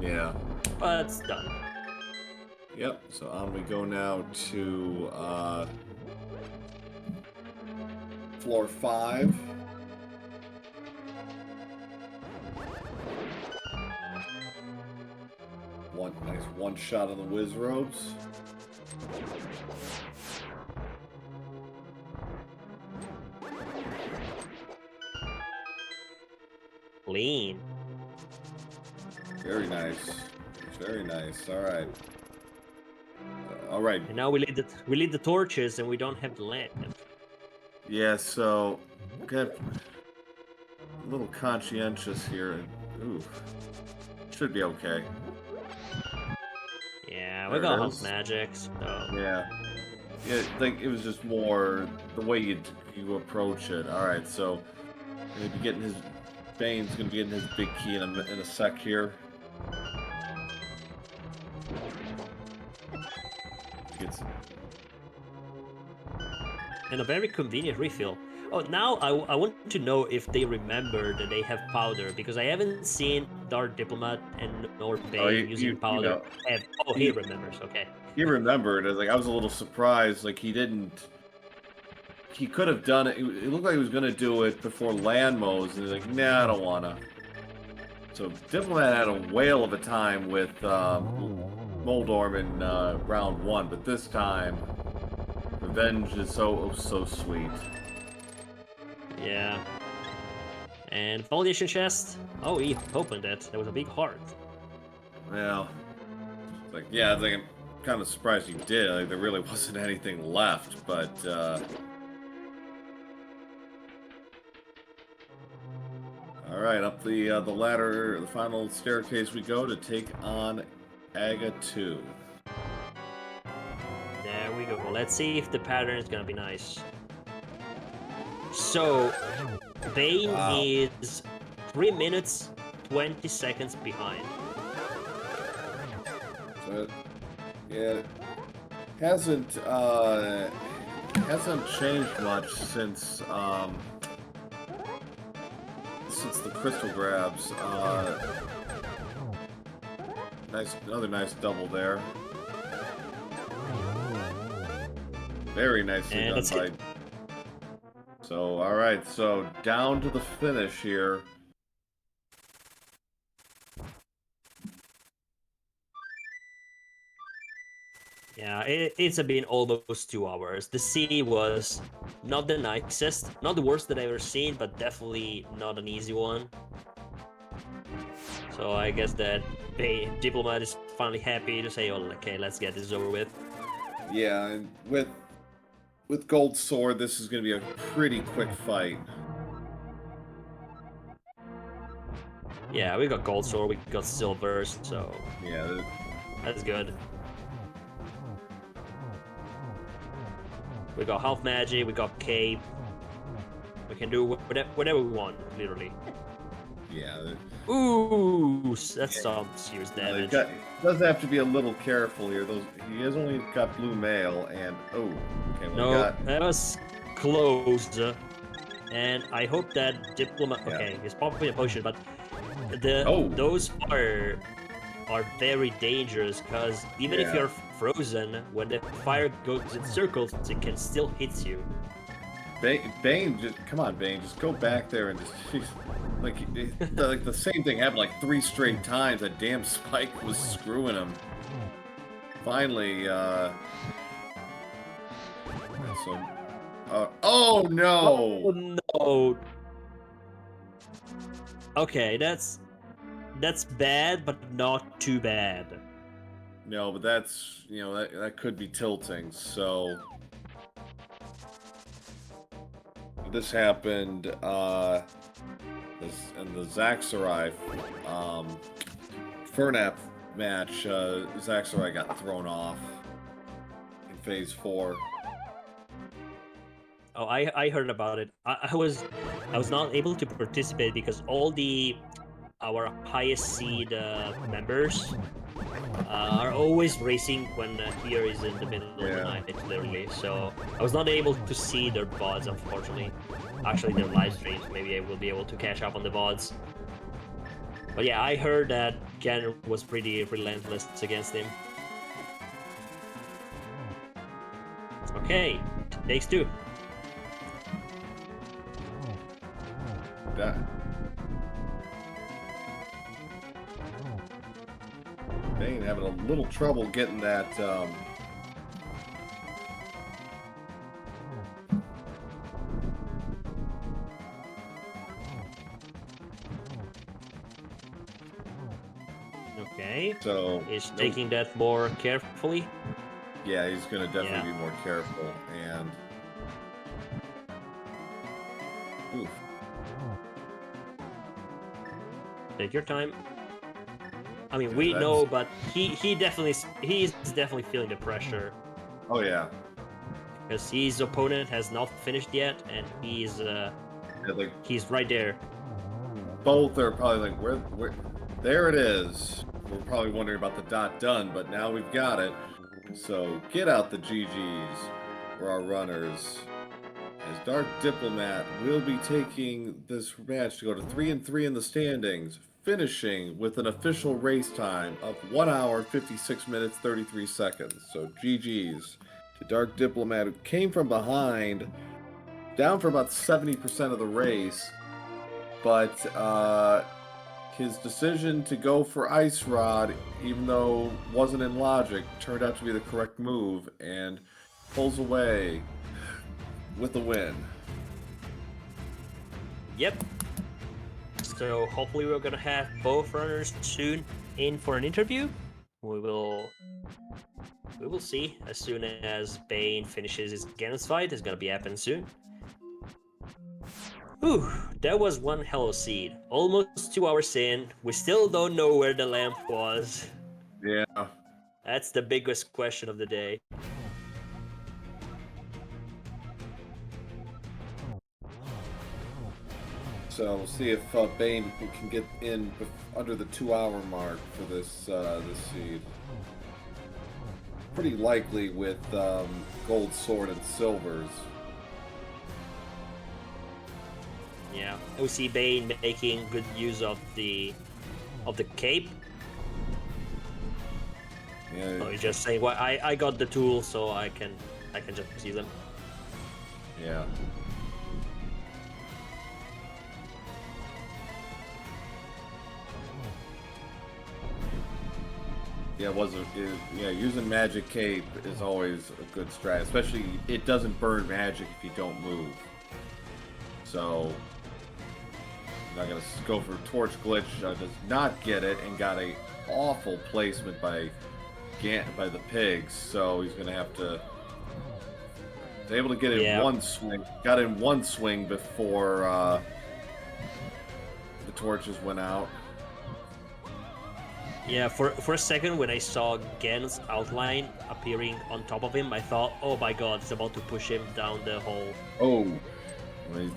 Yeah. But it's done. Yep, so on we go now to floor 5. Nice one shot on the whiz robes. Clean. Very nice. Very nice. All right. All right. And now we lead the torches, and we don't have the lamp. Yeah. So, get a little conscientious here. Ooh. Should be okay. Yeah, we got half magic, so... Yeah. Yeah, I think it was just more the way you approach it. All right, so gonna be getting his Bane's gonna be getting his big key in a sec here. And a very convenient refill. Oh, now I want to know if they remember that they have powder, because I haven't seen DarkDiplomat and nor Baen using powder. He remembers, okay. He remembered. I was a little surprised, like he didn't... He could have done it. It looked like he was going to do it before land mows, and he's like, nah, I don't want to. So Diplomat had a whale of a time with Moldorm in round 1, but this time, revenge is so sweet. Yeah. And validation chest. Oh, he opened it. There was a big heart. Well, I'm kind of surprised he did. Like, there really wasn't anything left, but all right, up the ladder, the final staircase we go to take on Aga 2. There we go. Let's see if the pattern is gonna be nice. So, Baen is 3 minutes 20 seconds behind. So, yeah, hasn't changed much since the crystal grabs. Another nice double there. Very nicely done by. So, all right, so down to the finish here. Yeah, it's been almost 2 hours. The sea was not the nicest, not the worst that I've ever seen, but definitely not an easy one. So I guess that Diplomat is finally happy to say, oh, okay, let's get this over with. Yeah, and with Gold Sword, this is going to be a pretty quick fight. Yeah, we got Gold Sword, we got Silver, so yeah, that's good. We got half magic, we got cape. We can do whatever we want, literally. Yeah. Ooh, that's some serious damage. Does have to be a little careful here. He has only got blue mail, and okay. Well, no, that was close. and I hope that Diplomat. Yeah. Okay, he's popping a potion, but Oh. those are very dangerous because even if Yeah. you're frozen, when the fire goes in circles, it can still hit you. Bane, just come on, Bane, just go back there and just like the same thing happened like 3 straight times. That damn spike was screwing him. Finally, so, oh no! Oh no! Okay, that's bad, but not too bad. No, but that's that could be tilting. So this happened in the Zaxxerai Fernap match. Zaxxerai got thrown off in phase 4. Oh, I heard about it. I was not able to participate because all our highest seed members are always racing when here is in the middle of the night, literally. So I was not able to see their VODs, unfortunately. Actually, their live streams. Maybe I will be able to catch up on the VODs. But yeah, I heard that Gan was pretty relentless against him. Okay, takes 2. Bane having a little trouble getting that. Okay. So he's taking that more carefully. Yeah, he's gonna definitely be more careful and. Oof. Take your time. I mean, we know, but he's definitely feeling the pressure. Oh yeah. Because his opponent has not finished yet, and he's right there. Both are probably like, where? There it is. We're probably wondering about the dot done, but now we've got it. So get out the GGs for our runners. As Dark Diplomat will be taking this match to go to 3-3 in the standings, finishing with an official race time of 1 hour, 56 minutes, 33 seconds. So GG's to Dark Diplomat, who came from behind, down for about 70% of the race, but his decision to go for Ice Rod, even though it wasn't in logic, turned out to be the correct move and pulls away with the win. Yep. So hopefully we're gonna have both runners soon in for an interview. We will see as soon as Bane finishes his Gans fight. It's gonna be happening soon. Whew, that was one hell of a seed. Almost 2 hours in. We still don't know where the lamp was. Yeah. That's the biggest question of the day. So we'll see if Bane can get in under the 2-hour mark for this seed. Pretty likely with gold sword and silvers. Yeah, we see Bane making good use of the cape. Yeah. So he's just saying, "Well, I got the tools, so I can just use them." Yeah. Yeah, using magic cape is always a good strat, especially it doesn't burn magic if you don't move. So I'm not gonna go for torch glitch. Does not get it and got a awful placement by the pigs. So he's gonna have to. He's able to get in one swing. Got in one swing before the torches went out. Yeah, for a second when I saw Gen's outline appearing on top of him, I thought, oh my god, it's about to push him down the hole. Oh. You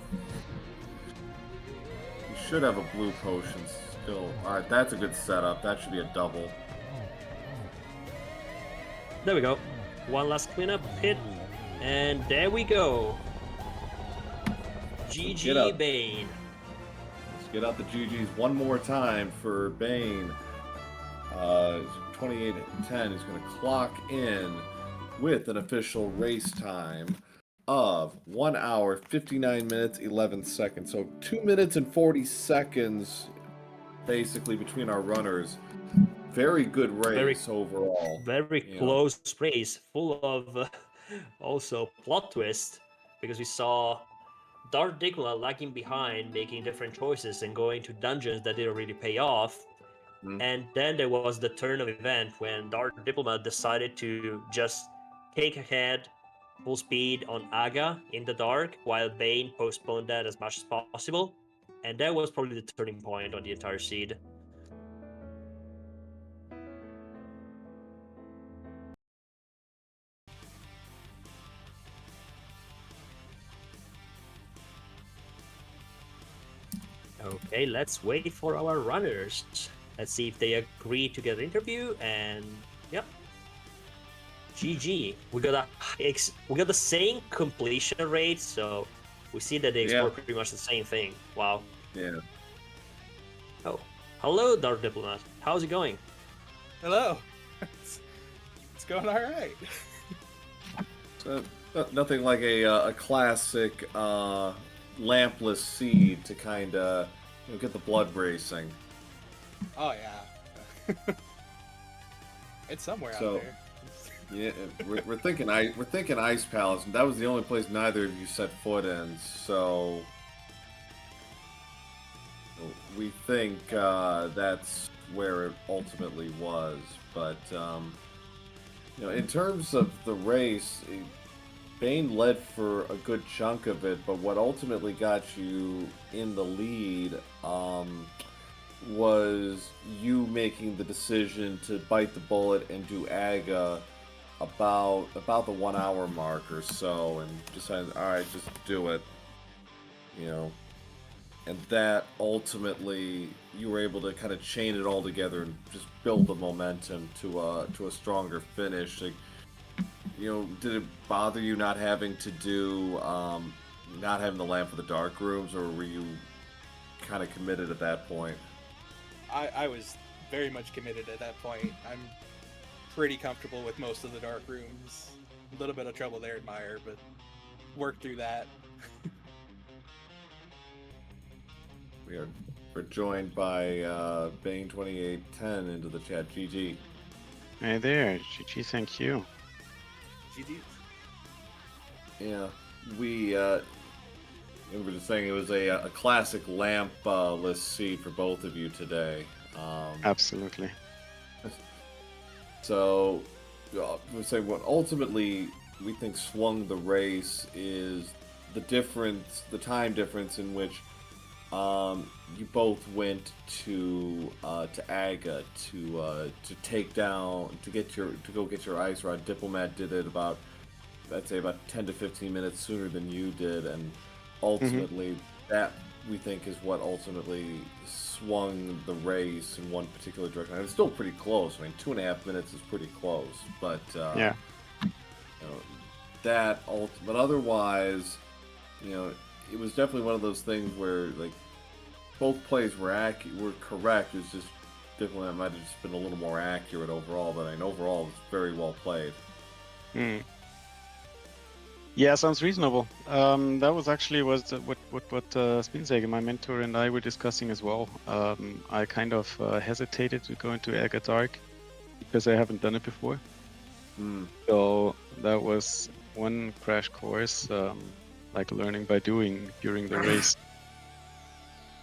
should have a blue potion still. Alright, that's a good setup. That should be a double. There we go. One last cleanup hit, and there we go. Get GG up. Bane. Let's get out the GGs one more time for Bane. 2810 is going to clock in with an official race time of 1 hour, 59 minutes, 11 seconds. So 2 minutes and 40 seconds basically between our runners. Very good race overall. Very you know. close race, full of also plot twist, because we saw DarkDiplomat lagging behind, making different choices and going to dungeons that didn't really pay off. And then there was the turn of event when DarkDiplomat decided to just take ahead full speed on Aga in the dark, while Bane postponed that as much as possible. And that was probably the turning point on the entire seed. Okay, let's wait for our runners. Let's see if they agree to get an interview, and yep. GG. We got the same completion rate, so we see that they explore pretty much the same thing. Wow. Yeah. Oh, hello, Dark Diplomat. How's it going? Hello. It's going all right. So, nothing like a classic lampless seed to kind of get the blood racing. Oh yeah. It's somewhere out there. Yeah, we're thinking Ice Palace, and that was the only place neither of you set foot in. So we think that's where it ultimately was. But in terms of the race, Bane led for a good chunk of it. But what ultimately got you in the lead was you making the decision to bite the bullet and do Aga about the 1 hour mark or so, and decided, all right, just do it, and that ultimately you were able to kind of chain it all together and just build the momentum to a stronger finish. Like, did it bother you not having to do not having the lamp for the dark rooms, or were you kind of committed at that point? I was very much committed at that point. I'm pretty comfortable with most of the dark rooms. A little bit of trouble there in Mire, but worked through that. We're joined by Baen2810 into the chat. GG. Hey there, GG, thank you. GG. Yeah, we were just saying it was a classic lamp-less seed for both of you today. Absolutely. So, we're saying what ultimately we think swung the race is the time difference in which you both went to Aga to take down to go get your ice rod. Diplomat did it about, I'd say, about 10 to 15 minutes sooner than you did, and ultimately that we think is what ultimately swung the race in one particular direction. And it's still pretty close. I mean, 2.5 minutes is pretty close, but yeah, but otherwise, it was definitely one of those things where like both plays were correct. It's just Diplomat might have just been a little more accurate overall, but overall it was very well played. Yeah, sounds reasonable. That was actually what Spinsager, my mentor, and I were discussing as well. I kind of hesitated to go into Aga Dark because I haven't done it before. So that was one crash course, like learning by doing during the race.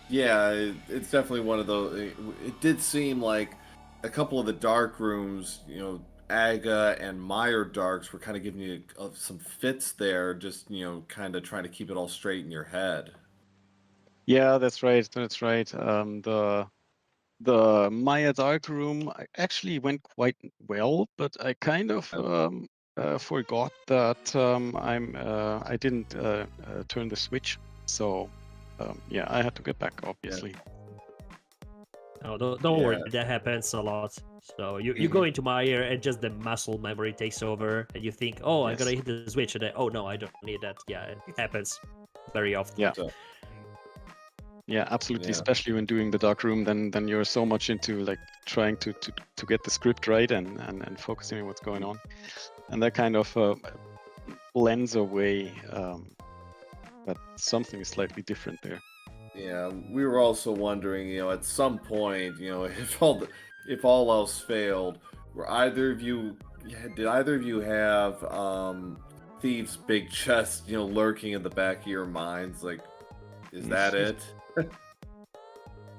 Yeah, it's definitely one of those. It did seem like a couple of the dark rooms, Aga and Mire Darks were kind of giving you some fits there, just, kind of trying to keep it all straight in your head. Yeah, that's right. That's right. The Maya Dark room actually went quite well, but I kind of forgot that I didn't turn the switch. So yeah, I had to get back, obviously. Oh, don't worry, that happens a lot. So you go into Mire and just the muscle memory takes over, and you think, oh, I'm gonna hit the switch, and then, oh no, I don't need that. Yeah, it happens. very often. Yeah. So, Yeah, absolutely. Yeah. Especially when doing the dark room, then you're so much into like trying to get the script right and focusing on what's going on, and that kind of blends away. But something is slightly different there. Yeah, we were also wondering, at some point, if all else failed, were either of you did either of you have Thieves' big chest, lurking in the back of your minds? Like, is that it?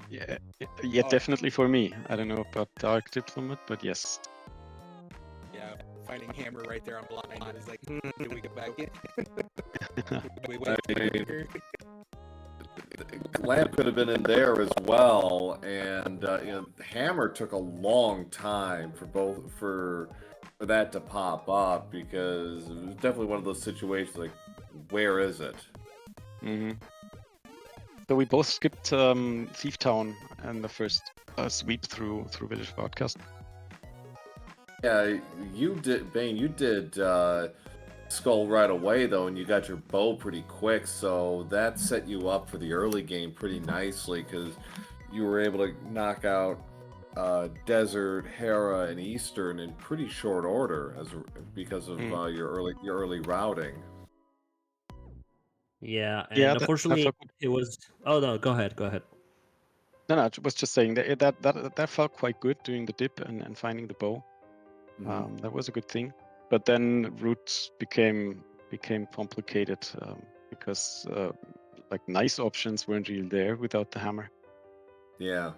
Yeah, yeah, Oh. definitely for me. I don't know about Dark Diplomat, but yes. Yeah, finding Hammer right there on blind is like, do we go back in? we I wait. mean, Lamp could have been in there as well, and Hammer took a long time for that to pop up, because it was definitely one of those situations like, where is it? hmm So we both skipped Thief Town and the first sweep through Village of Outcast. Yeah, you did, Bane. You did Skull right away though, and you got your bow pretty quick, so that set you up for the early game pretty nicely, because you were able to knock out Desert, Hera, and Eastern in pretty short order, because of your early routing. Yeah, Yeah, and that unfortunately, felt. it was. Oh no, go ahead, go ahead. No, I was just saying that felt quite good doing the dip and finding the bow. Mhm. That was a good thing. But then routes became complicated because like nice options weren't really there without the hammer. Yeah.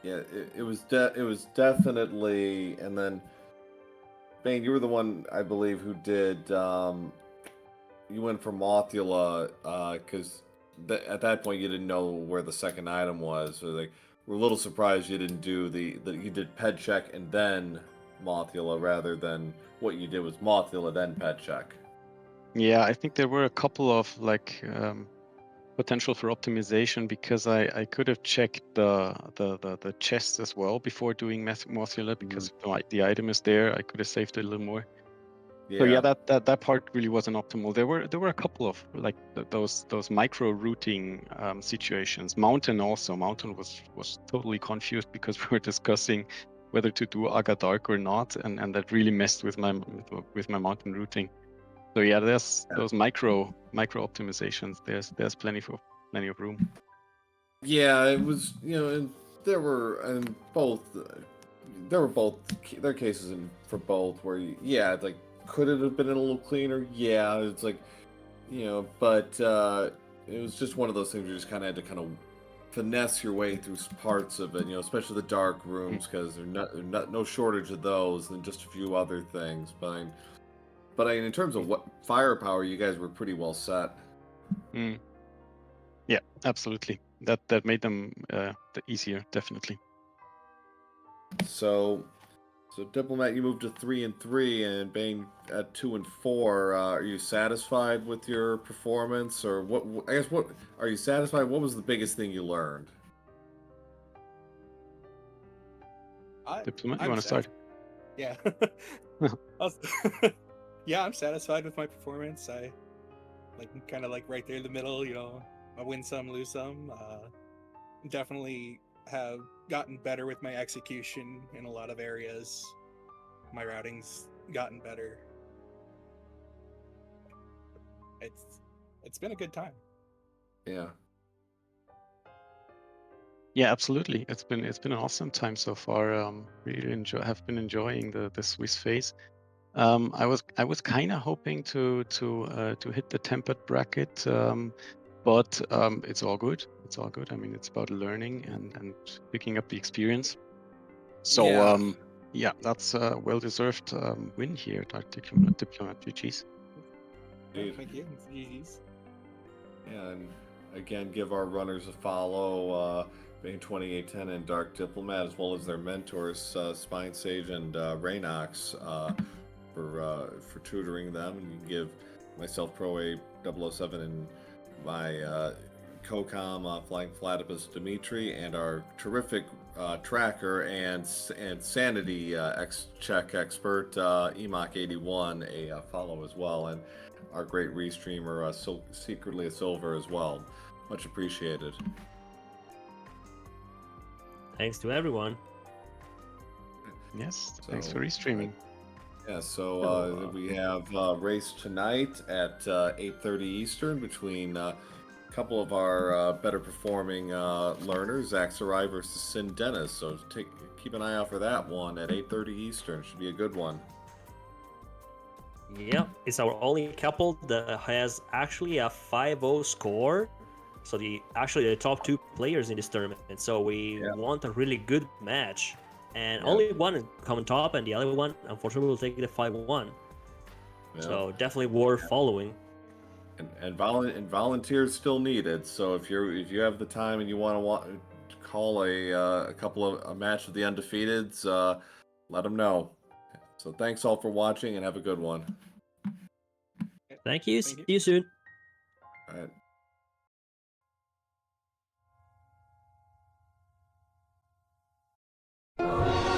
Yeah, it was definitely, and then Bane, you were the one, I believe, who did you went for Mothula, because at that point you didn't know where the second item was, so like we're a little surprised you didn't do the you did ped check and then Mothula, rather than what you did was Mothula then ped check. Yeah, I think there were a couple of like potential for optimization, because I could have checked the chest as well before doing Mothula, because the item is there. I could have saved a little more. So yeah, that part really wasn't optimal. There were a couple of like those micro routing situations. Mountain was totally confused because we were discussing whether to do Aga Dark or not, and that really messed with my mountain routing. So yeah, there's those micro optimizations. There's plenty of room. Yeah, it was, and there were there are cases for both where it's like, could it have been a little cleaner? Yeah, it's like, but it was just one of those things you just kind of had to kind of finesse your way through parts of it, especially the dark rooms, because there's no shortage of those, and just a few other things. But I mean, in terms of what firepower, you guys were pretty well set. Mm. Yeah, absolutely. That made them easier, definitely. So Diplomat, you moved to 3 and 3, and Bane at 2 and 4. Are you satisfied with your performance, or what? I guess, what are you satisfied? What was the biggest thing you learned? Diplomat, you I'm want to start? Yeah. Yeah, I'm satisfied with my performance. I kind of like right there in the middle. I win some, lose some. Definitely have gotten better with my execution in a lot of areas. My routing's gotten better. It's been a good time. Yeah. Yeah, absolutely. It's been an awesome time so far. Really have been enjoying the Swiss phase. I was kind of hoping to hit the tempered bracket, but it's all good. It's all good. I mean, it's about learning and picking up the experience. So yeah, that's a well-deserved win here, Dark Diplomat GG's. Indeed. Thank you. GG's. Yeah, and again, give our runners a follow, Baen2810 and Dark Diplomat, as well as their mentors, Spine Sage and Raynox, for tutoring them. And you can give myself Pro A 007 and my COCOM Flying Platypus Dimitri, and our terrific tracker and sanity check expert Emok81 a follow as well, and our great restreamer Secretly a Silver as well. Much appreciated. Thanks to everyone. Yes, thanks So, for restreaming. Yeah, so we have a race tonight at 8:30 Eastern between a couple of our better performing learners, Zach Sarai versus Sin Dennis. So keep an eye out for that one at 8:30 Eastern. Should be a good one. Yeah, it's our only couple that has actually a 5-0 score. So the top two players in this tournament. So we want a really good match. And only one is coming top, and the other one, unfortunately, will take the 5-1. So definitely worth following. And volunteers still needed. So if you have the time and you want to call a couple of a match with the undefeateds, let them know. So thanks all for watching, and have a good one. Thank you. See you soon. All right.